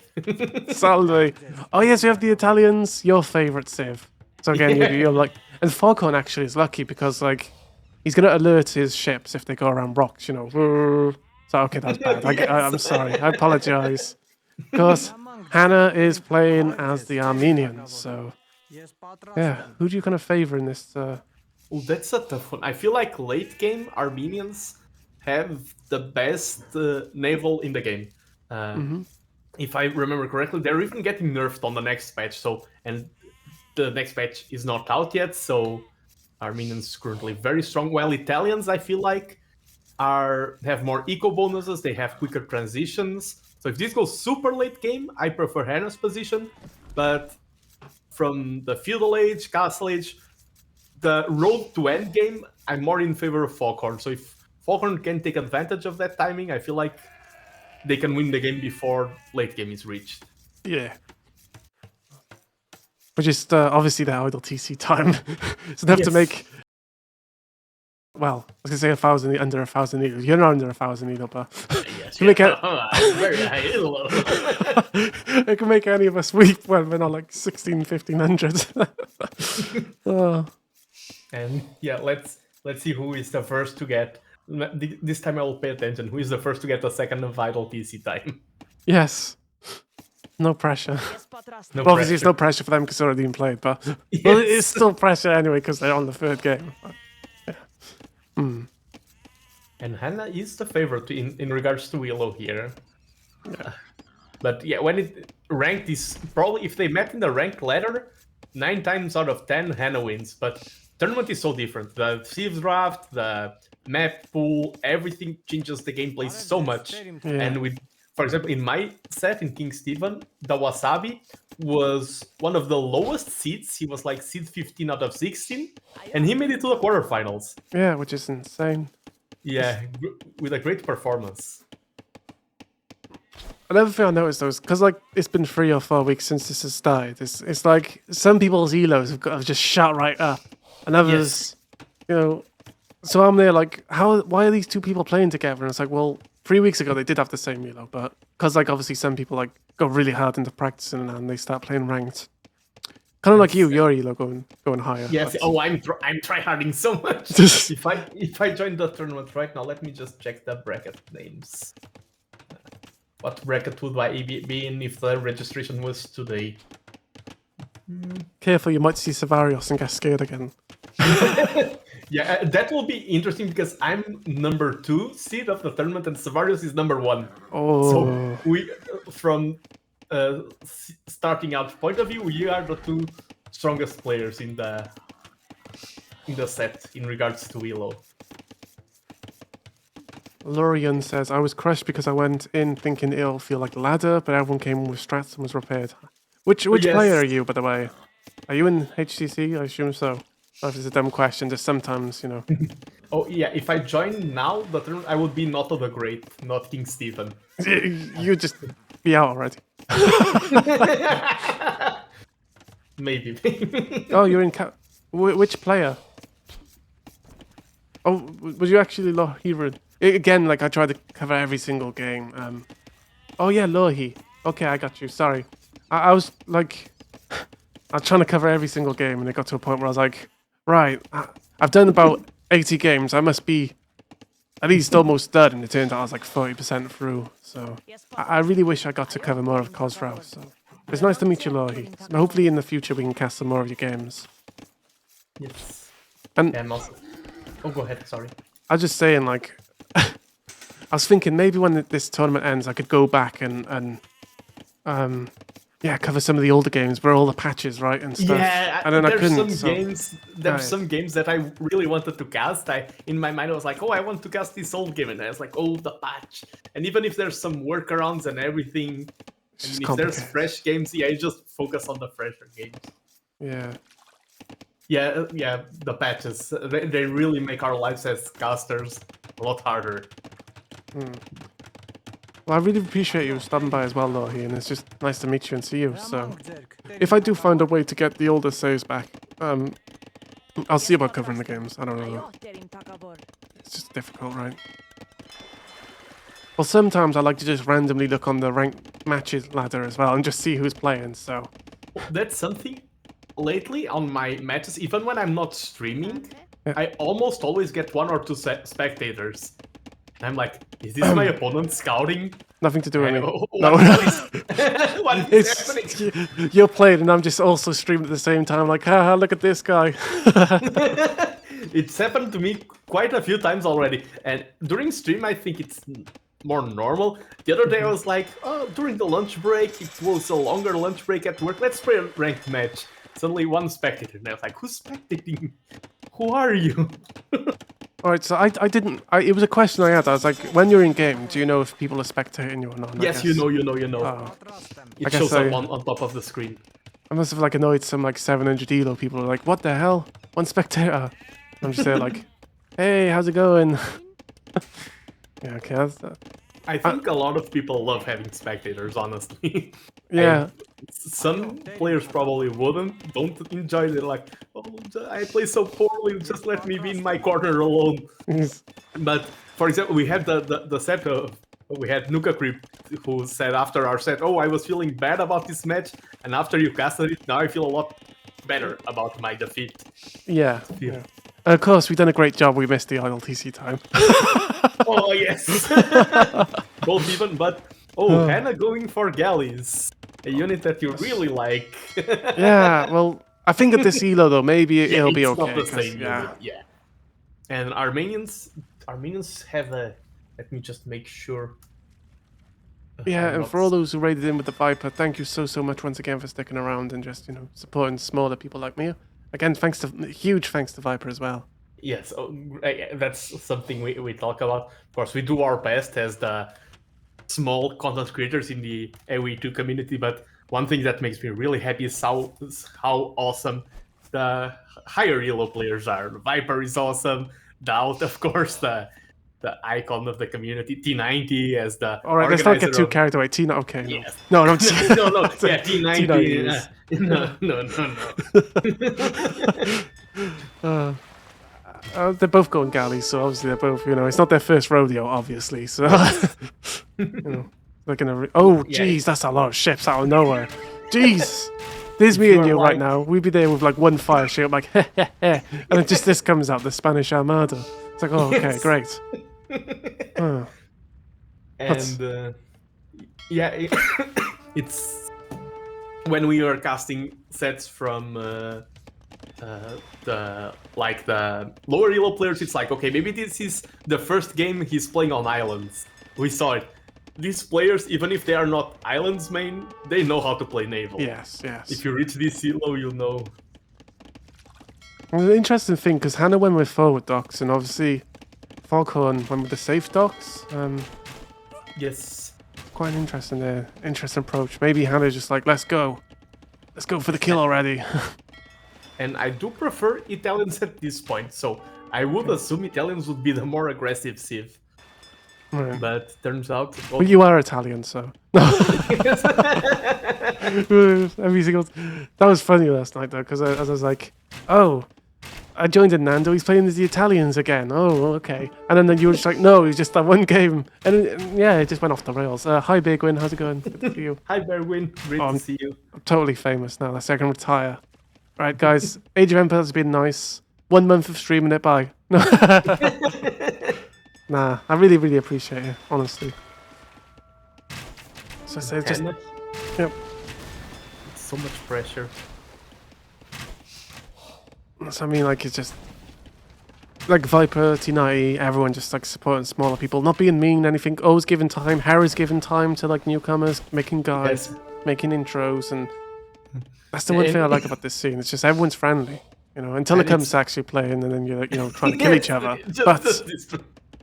Salve. Oh, yes, we have the Italians, your favorite Civ. So again, you're like, and FogHorn actually is lucky because, like, he's going to alert his ships if they go around rocks, you know. So, okay, that's bad. I'm sorry. I apologize. Of course, Hannah is playing as the Armenians, so yeah. Who do you kind of favor in this? Oh, that's a tough one. I feel like late game Armenians have the best naval in the game. If I remember correctly, they're even getting nerfed on the next patch. So, and the next patch is not out yet. So, Armenians currently very strong. While Italians, I feel like, have more eco bonuses. They have quicker transitions. So if this goes super late game, I prefer Hannah's position. But from the Feudal Age, Castle Age, the road to end game, I'm more in favor of FogHorn. So if FogHorn can take advantage of that timing, I feel like they can win the game before late game is reached. Yeah. Which is obviously the idle TC time. So they have to make. Well, I was gonna say under 1,000 needles. You're not under 1,000 needle, but Yes, you make it. very high. It can make any of us weep when we're not like 1,500. Oh. And yeah, let's see who is the first to get. This time I will pay attention. Who is the first to get the second vital TC time? Yes. No pressure. No Well, obviously, it's pressure. no pressure for them because they're already been played, but Yes. well, it's still pressure anyway because they're on the third game. Yeah. And Hannah is the favorite in regards to Willow here. But yeah, when it ranked is probably if they met in the ranked ladder, 9 times out of 10 Hannah wins. But tournament is so different. The Thieves draft, the map pool, everything changes the gameplay so much. Yeah. And with, for example, in my set in King Stephen, the Wasabi was one of the lowest seeds. He was like seed 15 out of 16, and he made it to the quarterfinals. Yeah, which is insane. Yeah, with a great performance. Another thing I noticed though is because like it's been 3 or 4 weeks since this has started. It's like some people's elos have just shot right up, and others, you know. So I'm there like, why are these two people playing together? And it's like, well, 3 weeks ago they did have the same elo, but because like obviously some people like go really hard into practicing and they start playing ranked. Kind of like you, your elo going higher. Yes. But- Oh, I'm tryharding so much. if I join the tournament right now, let me just check the bracket names. What bracket would I be in if the registration was today? Careful, you might see Savarios and get scared again. Yeah, that will be interesting because I'm number 2 seed of the tournament and Savarios is number 1. Oh, So we, from starting out point of view, we are the 2 strongest players in the set in regards to Willow. Lorian says, I was crushed because I went in thinking it'll feel like the ladder, but everyone came with strats and was repaired. Which Yes. player are you, by the way? Are you in HCC? I assume so. Or if it's a dumb question, just sometimes, you know. Oh yeah, if I join now, the tournament, I would be not of the Great, not King Stephen. You just be out already. Maybe. Oh, you're in... Which player? Oh, was you actually Lohiran? Again, like, I tried to cover every single game. Oh, yeah, Lohi. Okay, I got you. Sorry. I was, like... I was trying to cover every single game, and it got to a point where I was like, right, I've done about 80 games. I must be at least almost done, and it turned out I was like 40% through. So I really wish I got to cover more of Khosrau. So it's nice to meet you, Lohi. So hopefully in the future we can cast some more of your games. Yes. And And also... Oh, go ahead, sorry. I was just saying, like, I was thinking maybe when this tournament ends, I could go back and cover some of the older games where all the patches, right, and stuff. Yeah, and then I there's couldn't. some games. There's some games that I really wanted to cast. In my mind, I was like, oh, I want to cast this old game, and I was like, oh, the patch. And even if there's some workarounds and everything, It's and just if there's complicated. fresh games, yeah, I just focus on the fresher games. Yeah. Yeah, the patches. They really make our lives as casters a lot harder. Well, I really appreciate you stopping by as well, Lohi, and it's just nice to meet you and see you. So, if I do find a way to get the older saves back, I'll see about covering the games. I don't know. It's just difficult, right? Well, sometimes I like to just randomly look on the ranked matches ladder as well and just see who's playing. So, That's something lately on my matches, even when I'm not streaming, I almost always get 1 or 2 spectators. And I'm like, is this my opponent scouting? nothing to do with me. No. What is happening? You're playing, and I'm just also streaming at the same time. Like, haha, look at this guy. It's happened to me quite a few times already. And during stream, I think it's more normal. The other day, I was like, oh, during the lunch break, it was a longer lunch break at work. Let's play a ranked match. Suddenly, 1 spectator. And I was like, who's spectating? Who are you? All right, so I didn't. It was a question I had. I was like, when you're in game, do you know if people are spectating you or not? And I Yes, guess- you know. Oh, It guess shows I- up on top of the screen. I must have like annoyed some like 700 elo people who are like, what the hell? One spectator. I'm just there like, hey, how's it going? Yeah, okay. I think a lot of people love having spectators, honestly. Yeah. Some players probably don't enjoy it. Like, oh, I play so poorly, just let me be in my corner alone. But for example, we had the set of we had Nuka Creep who said after our set, "Oh, I was feeling bad about this match, and after you casted it, now I feel a lot better about my defeat." Yeah. Of course, we've done a great job. We missed the ILTC time. Oh yes, both even. But Hannah going for galleys, a unit that you really like. Yeah. Well, I think at this elo though, maybe it'll be it's okay. not the same Yeah. unit, yeah. And Armenians have a. Let me just make sure. Yeah, I'm and not for all those who raided in with the Viper, thank you so much once again for sticking around and just supporting smaller people like me. Again, huge thanks to Viper as well. Yes, that's something we talk about. Of course, we do our best as the small content creators in the AOE2 community, but one thing that makes me really happy is how awesome the higher elo players are. Viper is awesome. Doubt, of course, the icon of the community. T90 as the All right, let's not get too of... carried away. Tina, okay, Yes. no, no, no, yeah, T90. No. They're both going galleys, so obviously they're both, it's not their first rodeo, obviously. So, they're gonna. Oh, jeez, that's a lot of ships out of nowhere. Jeez, there's me and you right now. We'd be there with like one fire ship, like, and then just this comes out, the Spanish Armada. It's like, oh, okay, great. And it's when we are casting sets from the lower elo players, it's like, okay, maybe this is the first game he's playing on islands. We saw it. These players, even if they are not islands main, they know how to play naval. Yes. If you reach this elo, you'll know. Well, the interesting thing, because Hannah went with forward docks, and obviously FogHorn went with the safe docks. Yes. Quite an interesting approach. Maybe Hannah's just like, let's go for the kill already. And I do prefer Italians at this point, so I would assume Italians would be the more aggressive civ. Right. But turns out... Well, you are Italian, so... Every single... That was funny last night, though, because I was like, oh, I joined TheNando, he's playing as the Italians again. Oh, okay. And then you were just like, no, it's just that one game. And yeah, it just went off the rails. Hi, Big Win, how's it going? Good to see you. Hi, Berwin. Great to see you. I'm totally famous now. Let's say I can retire. All right, guys. Age of Empires has been nice. 1 month of streaming it, bye. Nah, I really appreciate it, honestly. So I say just... Yep. It's so much pressure. So I mean, like, it's just... Like Viper, T90, everyone just like supporting smaller people. Not being mean, anything. Always giving time. Harry's giving time to like newcomers, making guides, making intros, and... That's the one thing I like about this scene. It's just everyone's friendly, until it comes to actually playing, and then you're trying to kill each other. But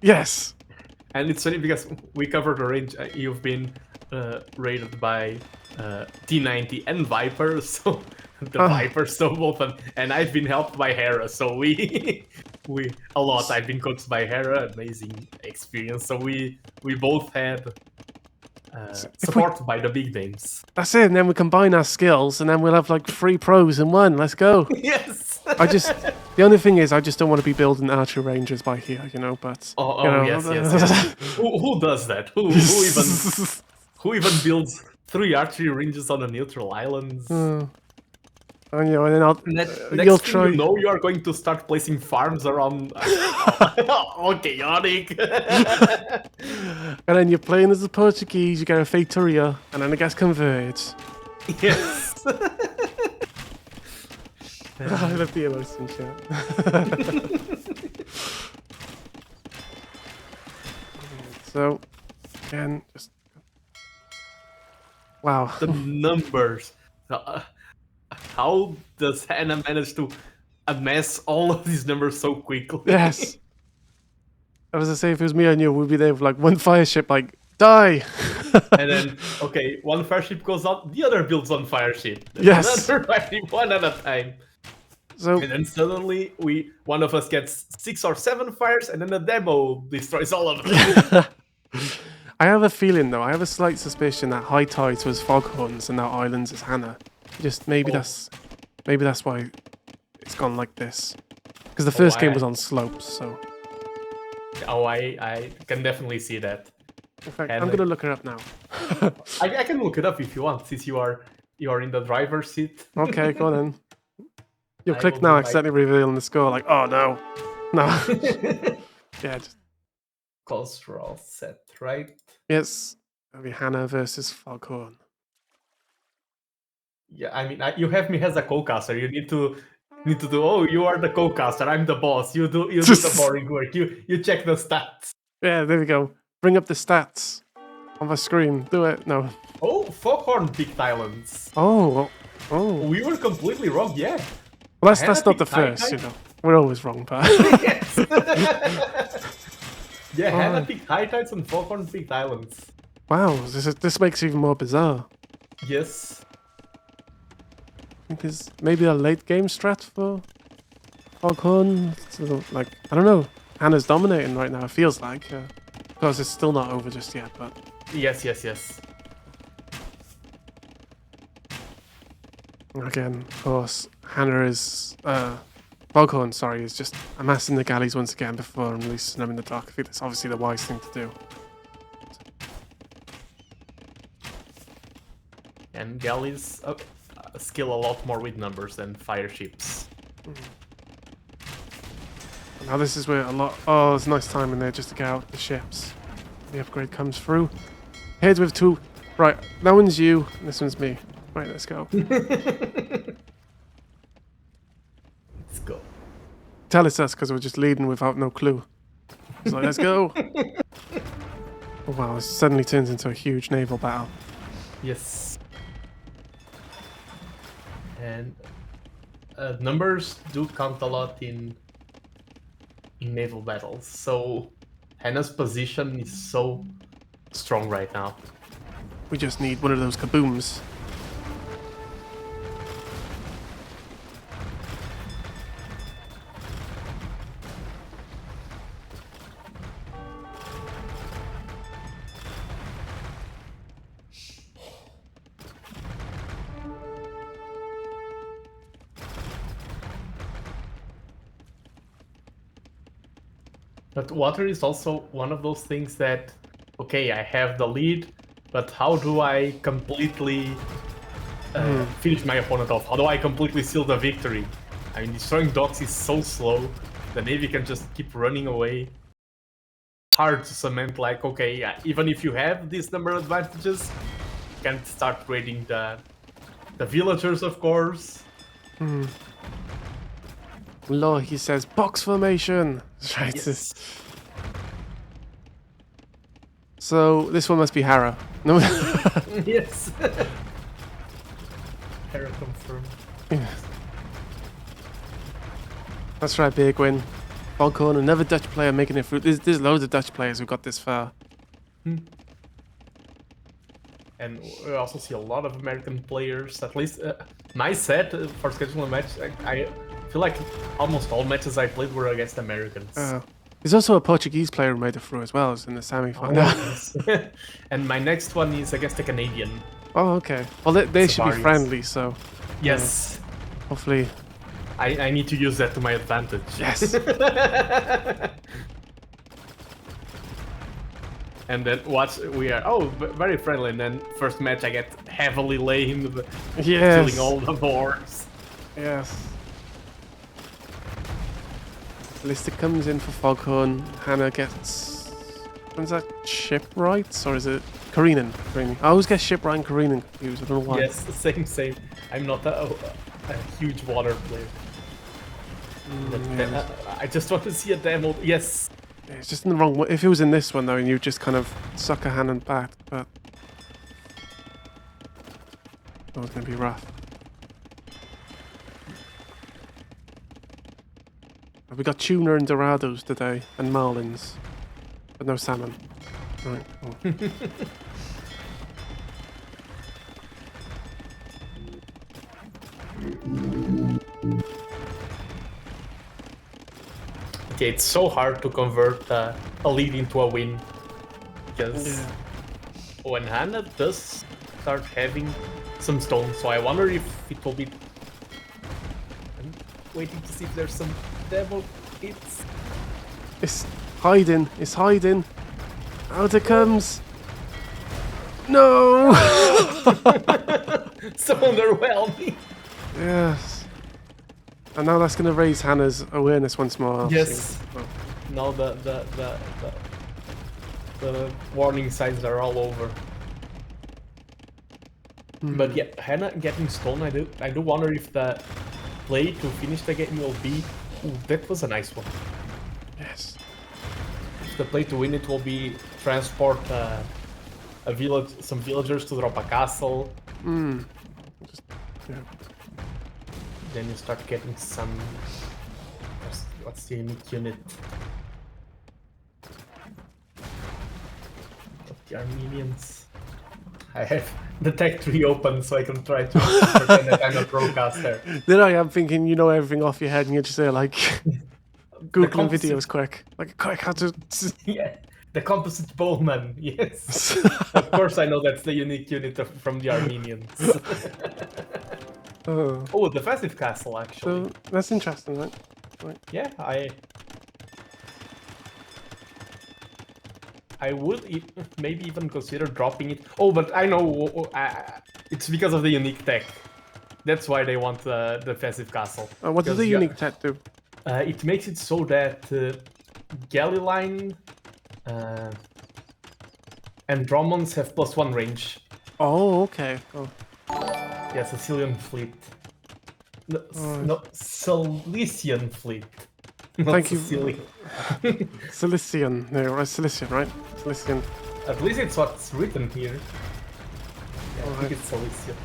yes, and it's funny because we covered the range. You've been raided by T90 and Viper, so the Viper both, and I've been helped by Hera. So we a lot. I've been coached by Hera, amazing experience. So we both had. Support by the big names. That's it, and then we combine our skills, and then we'll have like 3 pros in one. Let's go. Yes. The only thing is, I just don't want to be building archer rangers by here, but. Yes. Who does that? Who even builds 3 archery ranges on a neutral island? And then you'll try. You are going to start placing farms around. Chaotic. And then you're playing as the Portuguese. You get a Feitoria, and then it gets converted. Yes. I love the emotion chat. So, again, just wow. The numbers. How does Hannah manage to amass all of these numbers so quickly? Yes. As I say, if it was me and you, we'd be there with like 1 fire ship, like Die! And then, okay, one fire ship goes up, the other builds on fire ship. Then Yes. another fire ship, one at a time. So, And then suddenly, one of us gets 6 or 7 fires, and then the demo destroys all of them. I have a feeling though, I have a slight suspicion that High Tides was Foghorns and now Islands is Hannah. Just maybe that's why it's gone like this. Because the first game was on slopes, so. Oh, I can definitely see that. In fact, And I'm gonna look her up now. I can look it up if you want, since you are in the driver's seat. Okay, go on then. You'll I click will now, do my- accidentally revealing the score. Like, oh no, no. Yeah, just, Khosrau set, right? yes. It'll be Hannah versus Foghorn. Yeah, I mean, you have me as a co-caster. You need to do. Oh, you are the co-caster. I'm the boss. You do the boring work. You check the stats. Yeah, there we go. Bring up the stats on the screen. Do it. No. Oh, FogHorn picked islands. Oh, oh. We were completely wrong. Yeah. Well, that's Hannah not the picked High first. You Tide? know, we're always wrong, but. Yes. Yeah, Hannah picked High Tides and FogHorn picked islands. Wow, this makes it even more bizarre. Yes. I think there's maybe a late game strat for Foghorn. So, like, I don't know. Hannah's dominating right now, it feels like. Of course, it's still not over just yet, but. Yes. Again, of course, Hannah is. Foghorn, sorry, is just amassing the galleys once again before releasing them in the dock. I think that's obviously the wise thing to do. And galleys skill a lot more with numbers than fire ships. Now this is where a lot. Oh, there's a nice time in there just to get out the ships. The upgrade comes through. Heads with 2. Right, that one's you. And this one's me. Right, let's go. Let's go. Tell it's us because we're just leading without no clue. So let's go. Oh, wow, it suddenly turns into a huge naval battle. Yes. And numbers do count a lot in naval battles. So Hannah's position is so strong right now. We just need one of those kabooms. But water is also one of those things that, okay, I have the lead, but how do I completely finish my opponent off? How do I completely seal the victory? I mean, destroying docks is so slow. The Navy can just keep running away. Hard to cement, like, okay, even if you have these number advantages, you can't start raiding the villagers, of course. Law, he says, box formation. Right. Yes. So this one must be Hara. No. Yes. Error confirmed. That's right, big win. Foghorn, another Dutch player making it through. There's loads of Dutch players who got this far. And we also see a lot of American players. At least my set for scheduling a match, I feel like almost all matches I played were against Americans. There's also a Portuguese player who made it through as well as in the semi-final. And my next one is against a Canadian. Oh, okay. Well, they should be Safari's. friendly, so Yes. hopefully. I need to use that to my advantage. Yes. And then watch, we are, very friendly. And then first match I get heavily lamed, Yes. killing all the boards. Yes. Ballistic comes in for Foghorn. Hannah gets. When's that? Shipwrights? Or is it Careenan? I always get Shipwright and Careenan confused. I don't know why. Yes, same. I'm not a huge water player. Yeah. I just want to see a demo. Yes. Yeah, it's just in the wrong way. If it was in this one, though, and you just kind of suck a hand and back, but. That was going to be rough. We got tuna and dorados today, and marlins, but no salmon. Right. Cool. Okay, it's so hard to convert a lead into a win. Because when Hannah does start having some stones, so I wonder if it will be... I'm waiting to see if there's some devil hits. It's hiding. It's hiding. Out it comes. No! So underwhelming. Yes. And now that's going to raise Hannah's awareness once more. obviously. Yes. Well, Now the warning signs are all over. But yeah, Hannah getting stone, I do wonder if the play to finish the game will be... Ooh, that was a nice one. yes. If the play to win it will be transport some villagers to drop a castle. Just, yeah. Then you start getting some... What's the unique unit? Of the Armenians. I have the tech tree open so I can try to pretend that I'm a broadcaster. Then I am thinking you know everything off your head and you're just there like Googling composite- videos quick. Like quick, how to... Yeah, the composite bowman, yes. Of course I know that's the unique unit from the Armenians. Oh, Oh, defensive castle, actually. so that's interesting, right? Yeah, I would maybe even consider dropping it. Oh, but I know it's because of the unique tech. That's why they want the defensive castle. What does Because the unique tech do? It makes it so that galley line and Drommonds have +1 range. Oh, okay. Oh. Yeah, Sicilian fleet. No, Oh. no, Cilician fleet. Not Thank you. Sicilian. Cilician. No, right, Cilician, right? Cilician. At least it's what's written here. Yeah, I think it's Cilician.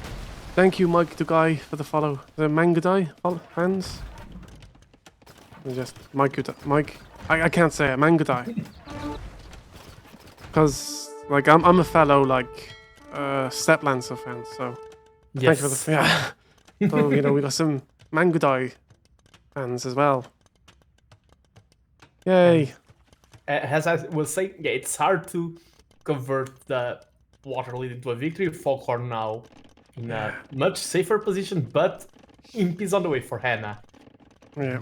Thank you, Mike Dugai, for the follow. The Mangadai fans. Just Mike. I can't say it. Mangadai. Because like I'm a fellow like Steplancer fan, so Yes. thank you for the yeah. So you know we got some Mangadai fans as well. Yay! As I was saying, yeah, it's hard to convert the water lead into a victory. FogHorn now in a much safer position, but imp is on the way for Hannah. Yeah.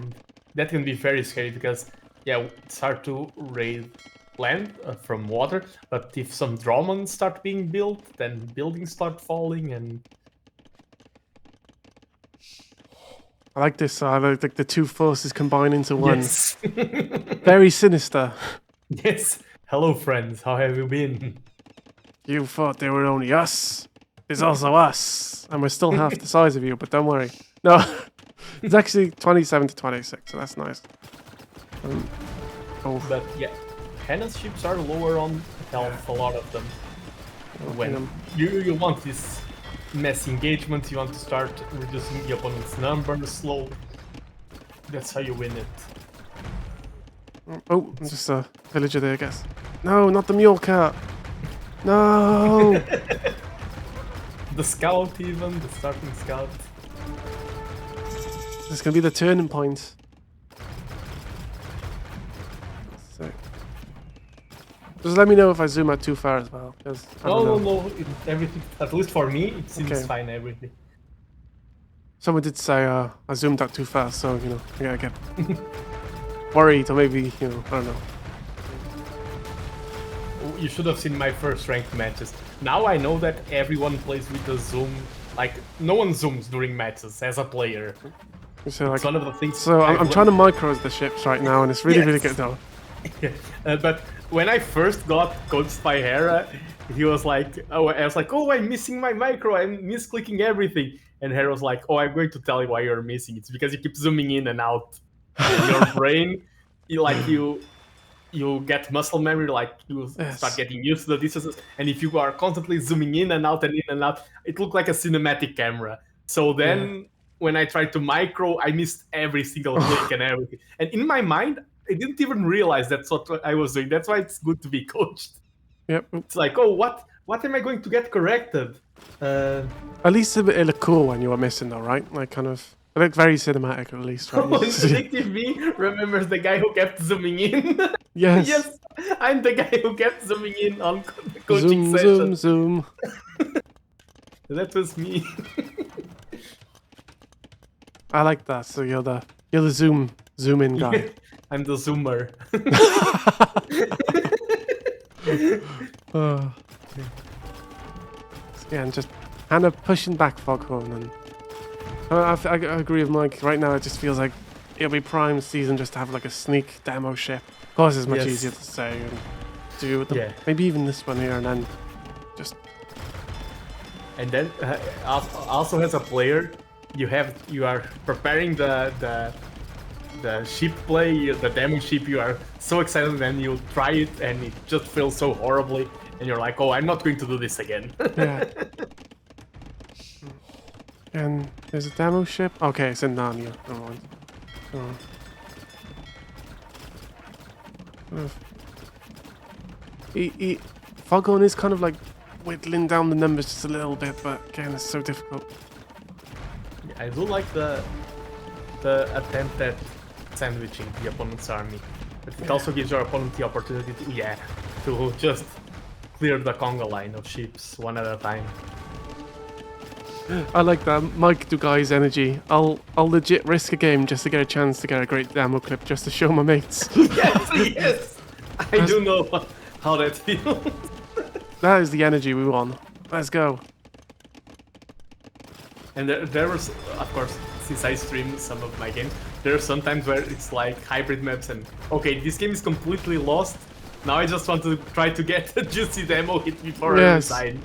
That can be very scary because, yeah, it's hard to raid land from water, but if some Drommonds start being built, then buildings start falling, and I like this. I like the two forces combine into one. yes, Very sinister. yes. Hello, friends. How have you been? You thought they were only us. There's also us, and we're still half the size of you. But don't worry. No, it's actually 27 to 26, so that's nice. Oh, But yeah, Hannah's ships are lower on health, a lot of them. When you want this mass engagement, you want to start reducing the opponent's numbers slowly. That's how you win it. oh, just a villager there, I guess. No, not the mule cart. No. The scout even, the starting scout. This is gonna be the turning point. So, just let me know if I zoom out too far as well. Because No, everything, at least for me, it seems Okay. fine, everything. Someone did say I zoomed out too fast, so you know I gotta get worried, or maybe you know I don't know. You should have seen my first ranked matches. Now I know that everyone plays with the zoom. Like, no one zooms during matches as a player. So like, It's one of the things. so I'm I've trying to micros the ships right now, and it's really really Yes. good though. But when I first got coached by Hera, he was like, "Oh, I was like, oh, I'm missing my micro. I'm misclicking everything." And Hera was like, "Oh, I'm going to tell you why you're missing. It's because you keep zooming in and out. And your brain, you get muscle memory. Like you Yes. start getting used to the distances. And if you are constantly zooming in and out and in and out, it looked like a cinematic camera. So then." When I tried to micro, I missed every single click and everything. And in my mind, I didn't even realize that's what I was doing. That's why it's good to be coached. Yep. It's like, oh, what am I going to get corrected? At least it looked cool when you were missing, though, right? Like, kind of. It looked very cinematic, at least, right? Predictive me remembers the guy who kept zooming in. Yes. Yes, I'm the guy who kept zooming in on the coaching Zoom, session. zoom, zoom. That was me. I like that. So you're the zoom in guy. I'm the zoomer. Oh. Yeah, and just Hannah pushing back FogHorn, and I agree with Mike. Right now, it just feels like it'll be prime season just to have like a sneak demo ship. Of course, it's much Yes. easier to say and do with them. Yeah. Maybe even this one here, and then just And then also as a player, you are preparing the ship play, the demo ship. You are so excited, and you try it, and it just feels so horribly, and you're like, oh, I'm not going to do this again. yeah. And there's a demo ship. Okay, it's in Narnia. Never mind. FogHorn is kind of like whittling down the numbers just a little bit, but again, it's so difficult. I do like the attempt at sandwiching the opponent's army, but it also gives your opponent the opportunity to just clear the conga line of ships one at a time. I like that. Mike Dugai's energy. I'll legit risk a game just to get a chance to get a great demo clip just to show my mates. Yes. I do know how that feels. That is the energy we want. Let's go. And there was, of course, since I stream some of my games, there are some times where it's like hybrid maps and, okay, this game is completely lost. Now I just want to try to get a juicy demo hit before I Yes. resign.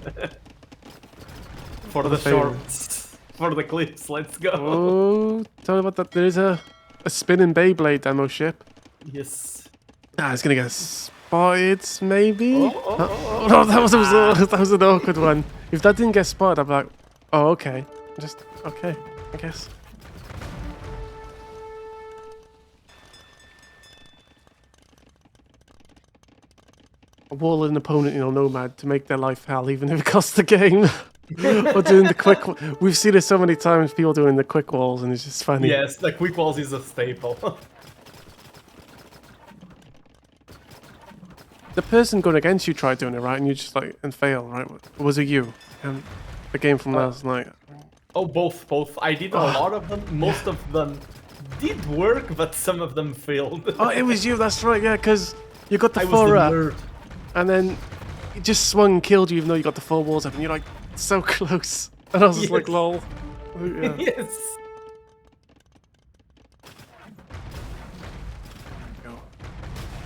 For the the fame. shorts. For the clips, let's go. Oh, tell me about that. There is a spinning Beyblade demo ship. Yes. Ah, it's gonna get spotted, maybe? Oh, No, that was an awkward one. If that didn't get spotted, I'd be like, oh, okay. Just, okay, I guess. A wall an opponent, nomad to make their life hell, even if it costs the game. Or doing the quick. We've seen it so many times. People doing the quick walls, and it's just funny. Yes, the quick walls is a staple. The person going against you tried doing it, right? And you just and fail, right? Or was it you? The game from last night. Oh, both. I did a lot of them. Most of them did work, but some of them failed. Oh, it was you. That's right. Yeah, because you got the I was four the up, nerd. and then it just swung and killed you, even though you got the four walls up, and you're like so close. And I was just like, Yes. lol. Yeah. Yes.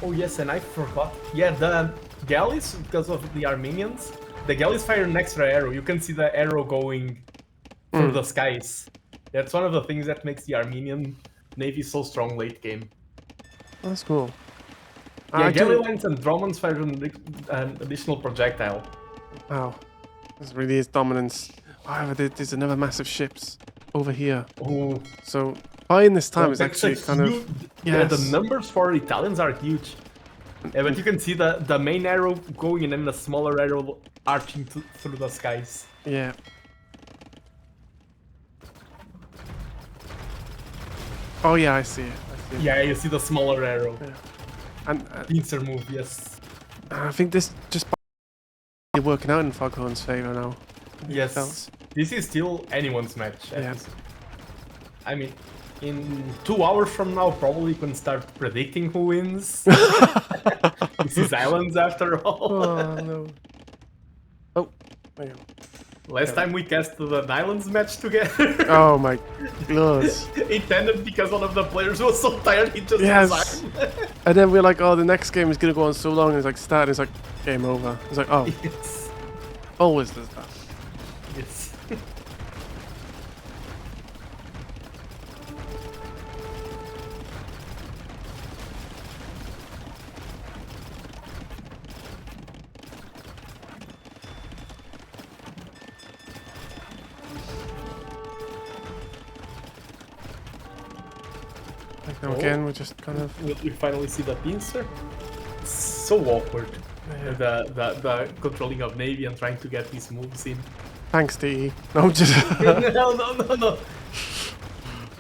Oh yes, and I forgot. Yeah, the galleys, because of the Armenians, the galleys fire an extra arrow. You can see the arrow going through the skies. That's one of the things that makes the Armenian navy so strong late game. That's cool. Yeah, I galley do- lines and Dromans fire an additional projectile. Wow, this really is dominance. However, there's another massive ships over here. Oh, So buying this time is that's a actually kind of huge- Yeah, the yes. numbers for Italians are huge. Yeah, but you can see the main arrow going and then the smaller arrow arching through the skies. Yeah. Oh yeah, I see it. I see it. Yeah, you see the smaller arrow. And Pincer move, yes. I think this just working out in FogHorn's favor now. Yes. Fellas. This is still anyone's match. Yeah. I mean, in 2 hours from now, probably you can start predicting who wins. This is Islands after all. Oh no. Oh, hang on. Last time we cast the Islands match together, Oh my god. it ended because one of the players was so tired he just Yes. resigned. And then we're like, oh, the next game is gonna go on so long, and it's like start, and it's like game over. It's like, oh, Yes. always does that. Yes. Like now again, we're just kind of Will we finally see the pincer? so awkward. The controlling of Navy and trying to get these moves in. Thanks, DE. No, I'm just.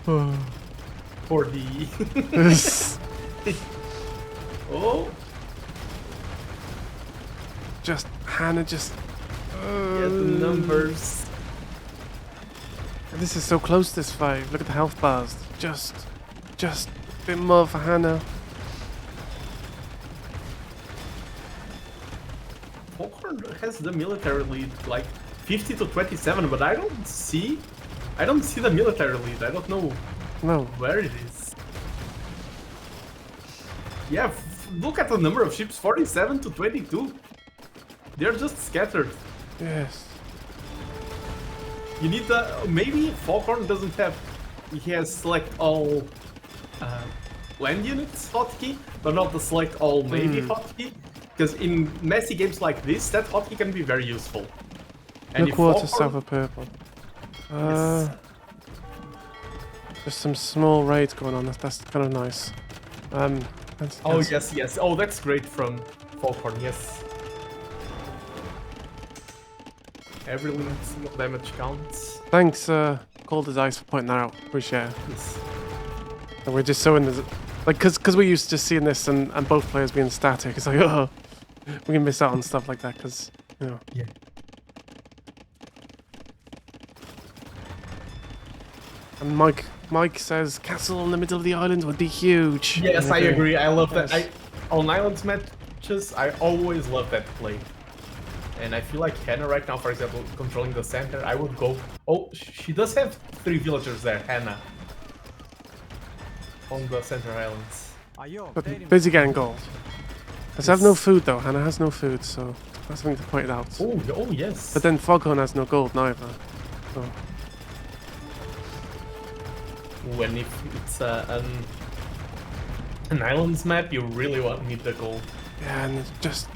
No. For the. Oh. Just Hannah, just. Yeah, the numbers. This is so close. This fight. Look at the health bars. Just a bit more for Hannah. FogHorn has the military lead like 50 to 27, but I don't see the military lead. I don't know No. where it is. Yeah, look at the number of ships, 47 to 22. They're just scattered. Yes. You need the maybe FogHorn doesn't have. He has select all land units hotkey, but not the select all navy hotkey. Because in messy games like this, that hotkey can be very useful. And Look, if water FogHorn- south of purple. Yes. There's some small raids going on. That's kind of nice. Oh yes. Oh, that's great from FogHorn. Yes. Every single damage counts. Thanks, Cold as Ice, for pointing that out. Appreciate it. Yes. And we're just so in the like, cause we're used to just seeing this and both players being static. It's like, oh, we can miss out on stuff like that, cause you know. Yeah. And Mike says castle in the middle of the island would be huge. Yes, And I agree. I love that. Yes. On islands matches, I always love that play. And I feel like Hannah right now, for example, controlling the center, I would go... Oh, she does have 3 villagers there, Hannah. On the center islands. But busy getting gold. Does have no food though. Hannah has no food, so that's something to point out. Oh yes. But then FogHorn has no gold neither. So. When if it's an islands map, you really need the gold. Yeah, and it's just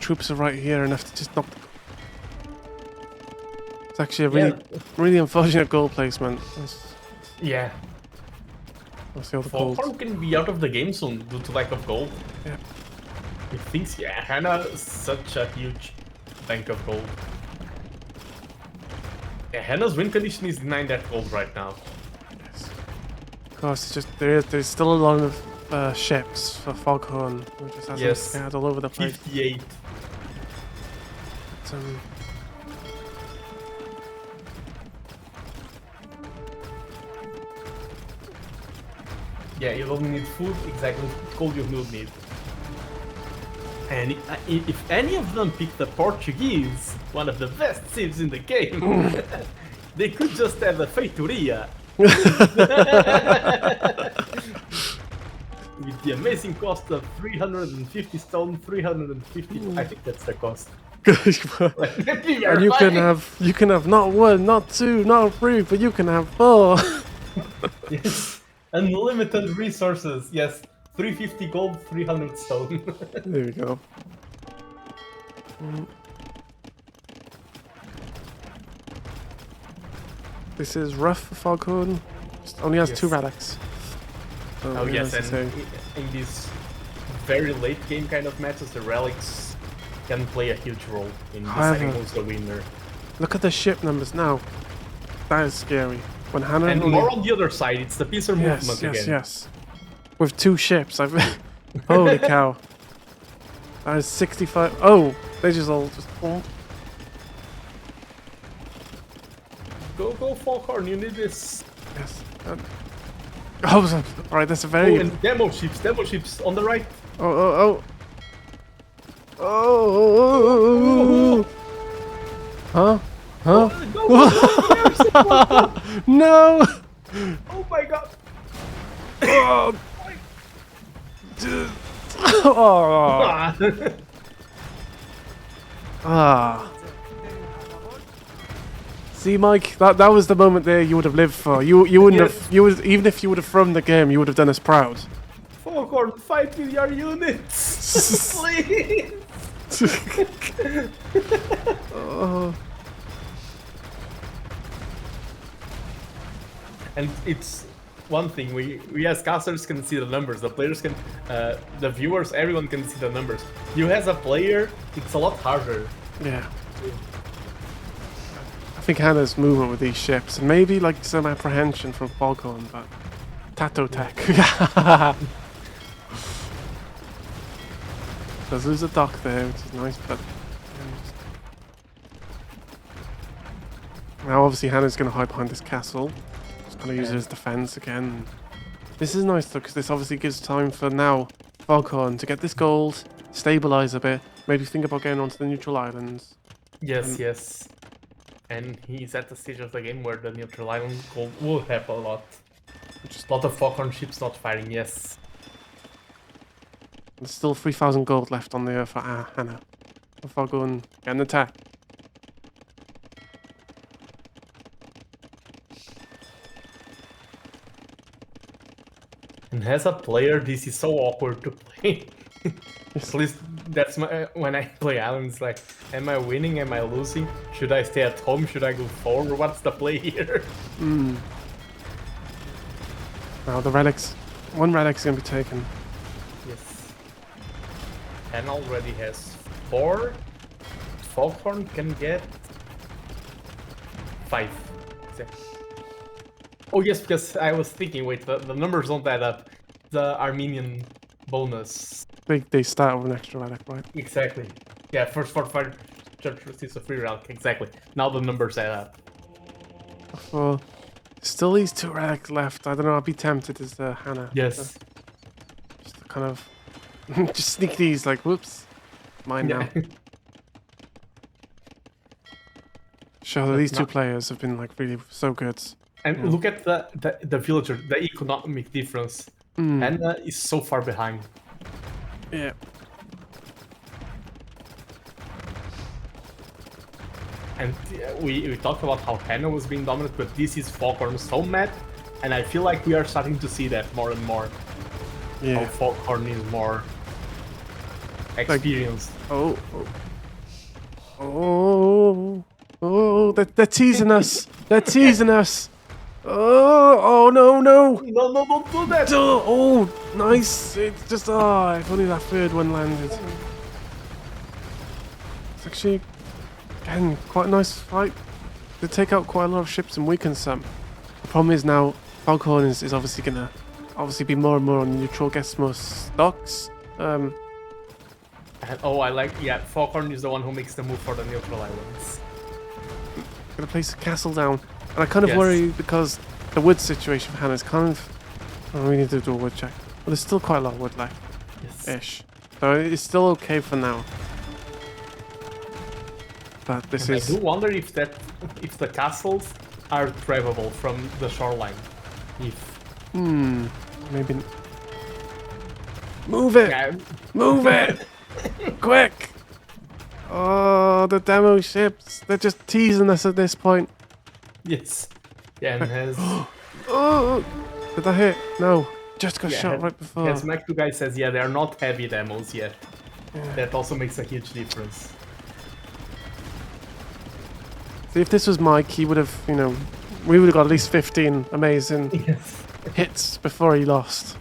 troops are right here enough to just knock. It's actually a really unfortunate goal placement. Yeah. Let's see all the gold. FogHorn can be out of the game soon due to lack of gold. Yeah. He thinks, yeah, Hannah is such a huge bank of gold. Yeah, Hannah's win condition is denying that gold right now. Yes. Of course, it's just there's still a lot of ships for FogHorn. We just has them scattered all over the place. 58. But, yeah, you don't need food, exactly gold you would need. And if any of them pick the Portuguese, one of the best civs in the game, they could just have a feitoria. With the amazing cost of 350 stone, 350. I think that's the cost. and you can have not 1, not 2, not 3, but you can have 4. Yes. Unlimited resources. Yes. 350 gold, 300 stone. There we go. This is rough for FogHorn. Only has 2 relics. So Oh yes, and necessary. in these very late game kind of matches, the relics can play a huge role in deciding who's the winner. Look at the ship numbers now. That is scary. When Hannah And more on the other side, it's the pincer movement again. Yes. With 2 ships, holy cow. That is 65. Oh, they just all just. Oh. Go FogHorn, you need this. Yes. Oh, alright, that's a very. Oh, and demo ships on the right. Oh. Huh? No! Oh my god! Oh. Oh. Ah. See, Mike, that was the moment there you would have lived for. You wouldn't have even if you would have thrown the game, you would have done us proud. FogHorn, fight with your units, please. Oh. And it's one thing. We as casters can see the numbers. The players can, the viewers, everyone can see the numbers. You as a player, it's a lot harder. Yeah. I think Hannah's movement with these ships, and maybe like some apprehension from FogHorn, but Tato Tech. Does lose a dock there, which is nice, but now obviously Hannah's going to hide behind this castle. Just going to use it as defense again. This is nice though, because this obviously gives time for now FogHorn to get this gold, stabilize a bit, maybe think about getting onto the neutral islands. Yes, yes. And he's at the stage of the game where the neutral island gold will help a lot. Just a lot of FogHorn ships not firing, yes. There's still 3,000 gold left on the for Hannah. FogHorn get an attack. And as a player, this is so awkward to play. At least that's my when I play islands. Like, am I winning? Am I losing? Should I stay at home? Should I go forward? What's the play here? Now the relics, one relic's gonna be taken. Yes. And already has 4. FogHorn can get 5. Exactly. Oh yes, because I was thinking, wait, the numbers don't add up. The Armenian bonus. They start with an extra relic, right? Exactly. Yeah, first 45 church receives a free relic. Exactly. Now the numbers add up. Well, still these 2 relics left. I don't know. I'd be tempted as Hannah. Yes. Just to kind of just sneak these. Like, whoops, mine now. Show that these 2 players have been like really so good. And look at the villager, the economic difference. Hannah is so far behind. Yeah. And we talked about how Hannah was being dominant, but this is FogHorn so mad, and I feel like we are starting to see that more and more. Yeah. How FogHorn is more experienced. They're teasing us. They're teasing us. Oh no. No, don't do that! Oh, nice. It's just, if only that 3rd one landed. It's actually, again, quite a nice fight. They take out quite a lot of ships and weaken some. The problem is now, FogHorn is obviously going to be more and more on neutral, gets more stocks. And, I like, FogHorn is the one who makes the move for the neutral islands. Going to place a castle down. And I kind of worry because the wood situation for Hannah is kind of... Oh, we need to do a wood check. But there's still quite a lot of wood left. Ish. So it's still okay for now. But this is... I do wonder if the castles are travelable from the shoreline. Maybe... Move it! Yeah. Move it! Quick! Oh, the demo ships. They're just teasing us at this point. Yes. Yeah, and has... Oh! Did I hit? No. Just got shot right before. Yes, Mac2 guy says, they are not heavy demos yet. Yeah. That also makes a huge difference. See, if this was Mike, he would have, we would have got at least 15 amazing hits before he lost.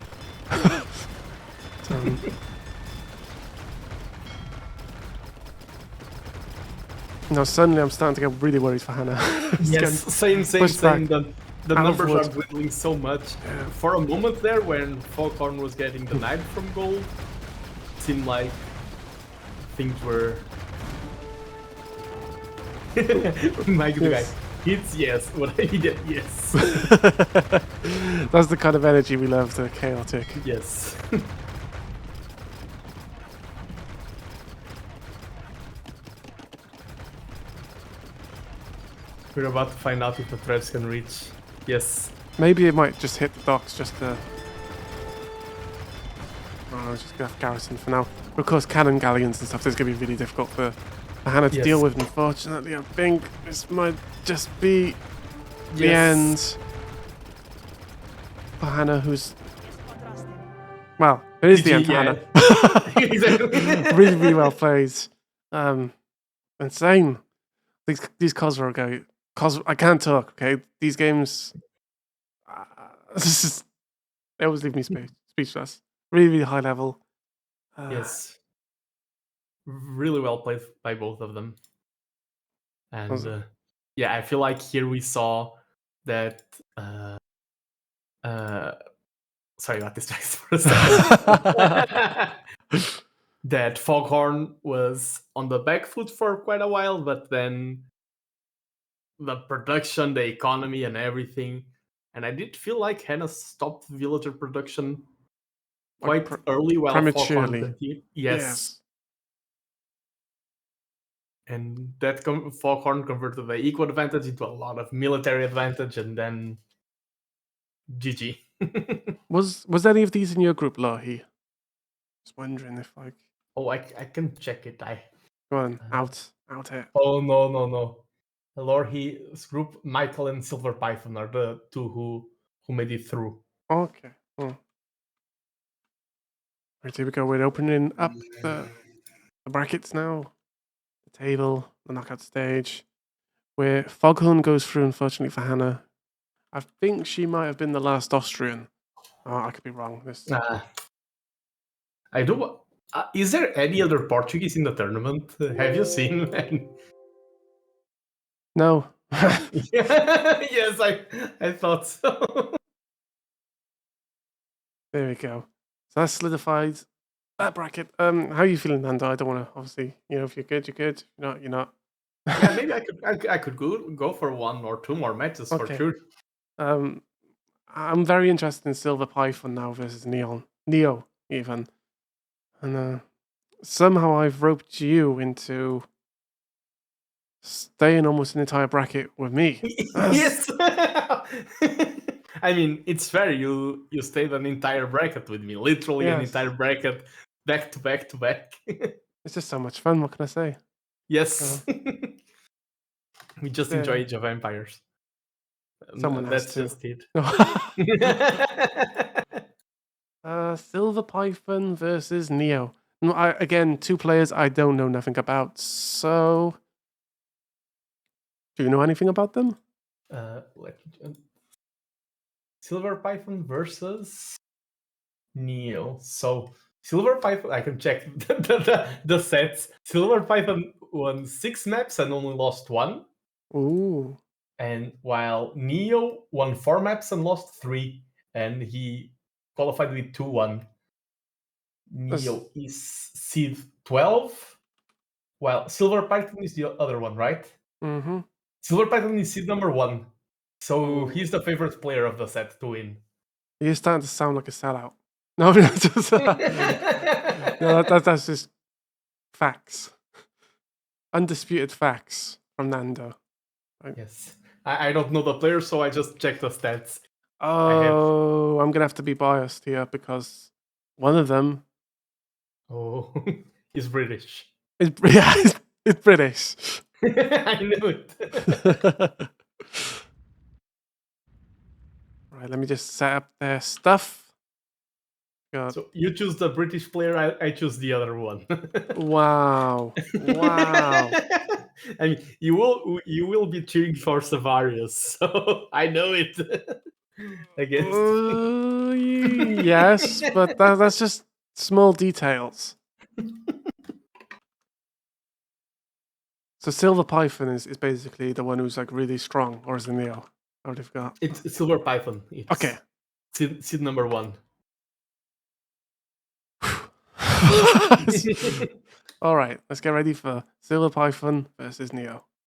Now suddenly I'm starting to get really worried for Hannah. Yes, same. The numbers are dwindling so much. Yeah. For a moment there, when FogHorn was getting denied from gold, it seemed like things were... My good guy. It's yes. What I did, yes. That's the kind of energy we love, the chaotic. Yes. We're about to find out if the threads can reach. Yes. Maybe it might just hit the docks just to... Oh, just gonna have garrison for now. Of course, cannon galleons and stuff is going to be really difficult for Hannah to deal with, unfortunately. I think this might just be the end for Hannah, who's... Well, it is the end for Hannah. Really, really well played. Insane. These Khosrau go... I can't talk, okay? These games... This is, it always leave me speechless. Really, really high level. Yes. Really well played by both of them. And yeah, I feel like here we saw that. Sorry, got distracted for a second. That FogHorn was on the back foot for quite a while, but then the production, the economy, and everything. And I did feel like Hannah stopped villager production Like quite early while FogHorn prematurely. continued. Yes. And that FogHorn converted the eco advantage into a lot of military advantage, and then GG. Was any of these in your group, Lohi? Just wondering if like. Oh, I can check it. Go on, out it. Oh no. Lorhi's group, Michael and Silver Python are the two who made it through. Okay. Oh. Right, here we go. We're opening up the brackets now. The table, the knockout stage. Where FogHorn goes through, unfortunately for Hannah. I think she might have been the last Austrian. Oh, I could be wrong. This. I do. Is there any other Portuguese in the tournament? Have you seen? No. Yes, I thought so. There we go. So that's solidified that bracket. How are you feeling, Nando? I don't want to, obviously, if you're good, you're good. If you're not, you're not. Yeah, maybe I could go for 1 or 2 more matches for sure. I'm very interested in Silver Python now versus Neo even, and somehow I've roped you into staying almost an entire bracket with me. Yes. I mean, it's fair. You stayed an entire bracket with me, literally an entire bracket, back to back to back. It's just so much fun. What can I say? Yes. We just enjoy Age of Empires. Someone That's has just it. Silver Python versus Neo. No, again, 2 players I don't know nothing about. So, do you know anything about them? Silver Python versus Neo. So Silver Python, I can check the sets. Silver Python won 6 maps and only lost 1. Ooh. And while Neo won 4 maps and lost 3, and he qualified with 2-1. Neo is seed 12, while Silver Python is the other one, right? Mm-hmm. Silver Python is seed number 1. So he's the favorite player of the set to win. You're starting to sound like a sellout. No, just, no, that's just facts. Undisputed facts from Nando. Right? Yes. I don't know the player, so I just checked the stats. Oh, I'm going to have to be biased here because one of them... Oh, he's British. It's British. I knew it. Right, let me just set up their stuff. God. So you choose the British player, I choose the other one. Wow. I mean, you will be cheering for Savarius, so I know it. Yes, but that's just small details. So Silver Python is basically the one who's like really strong, or is it Neo? I would have got. It's Silver Python. It's okay. Seed number 1. All right, let's get ready for Silver Python versus Neo.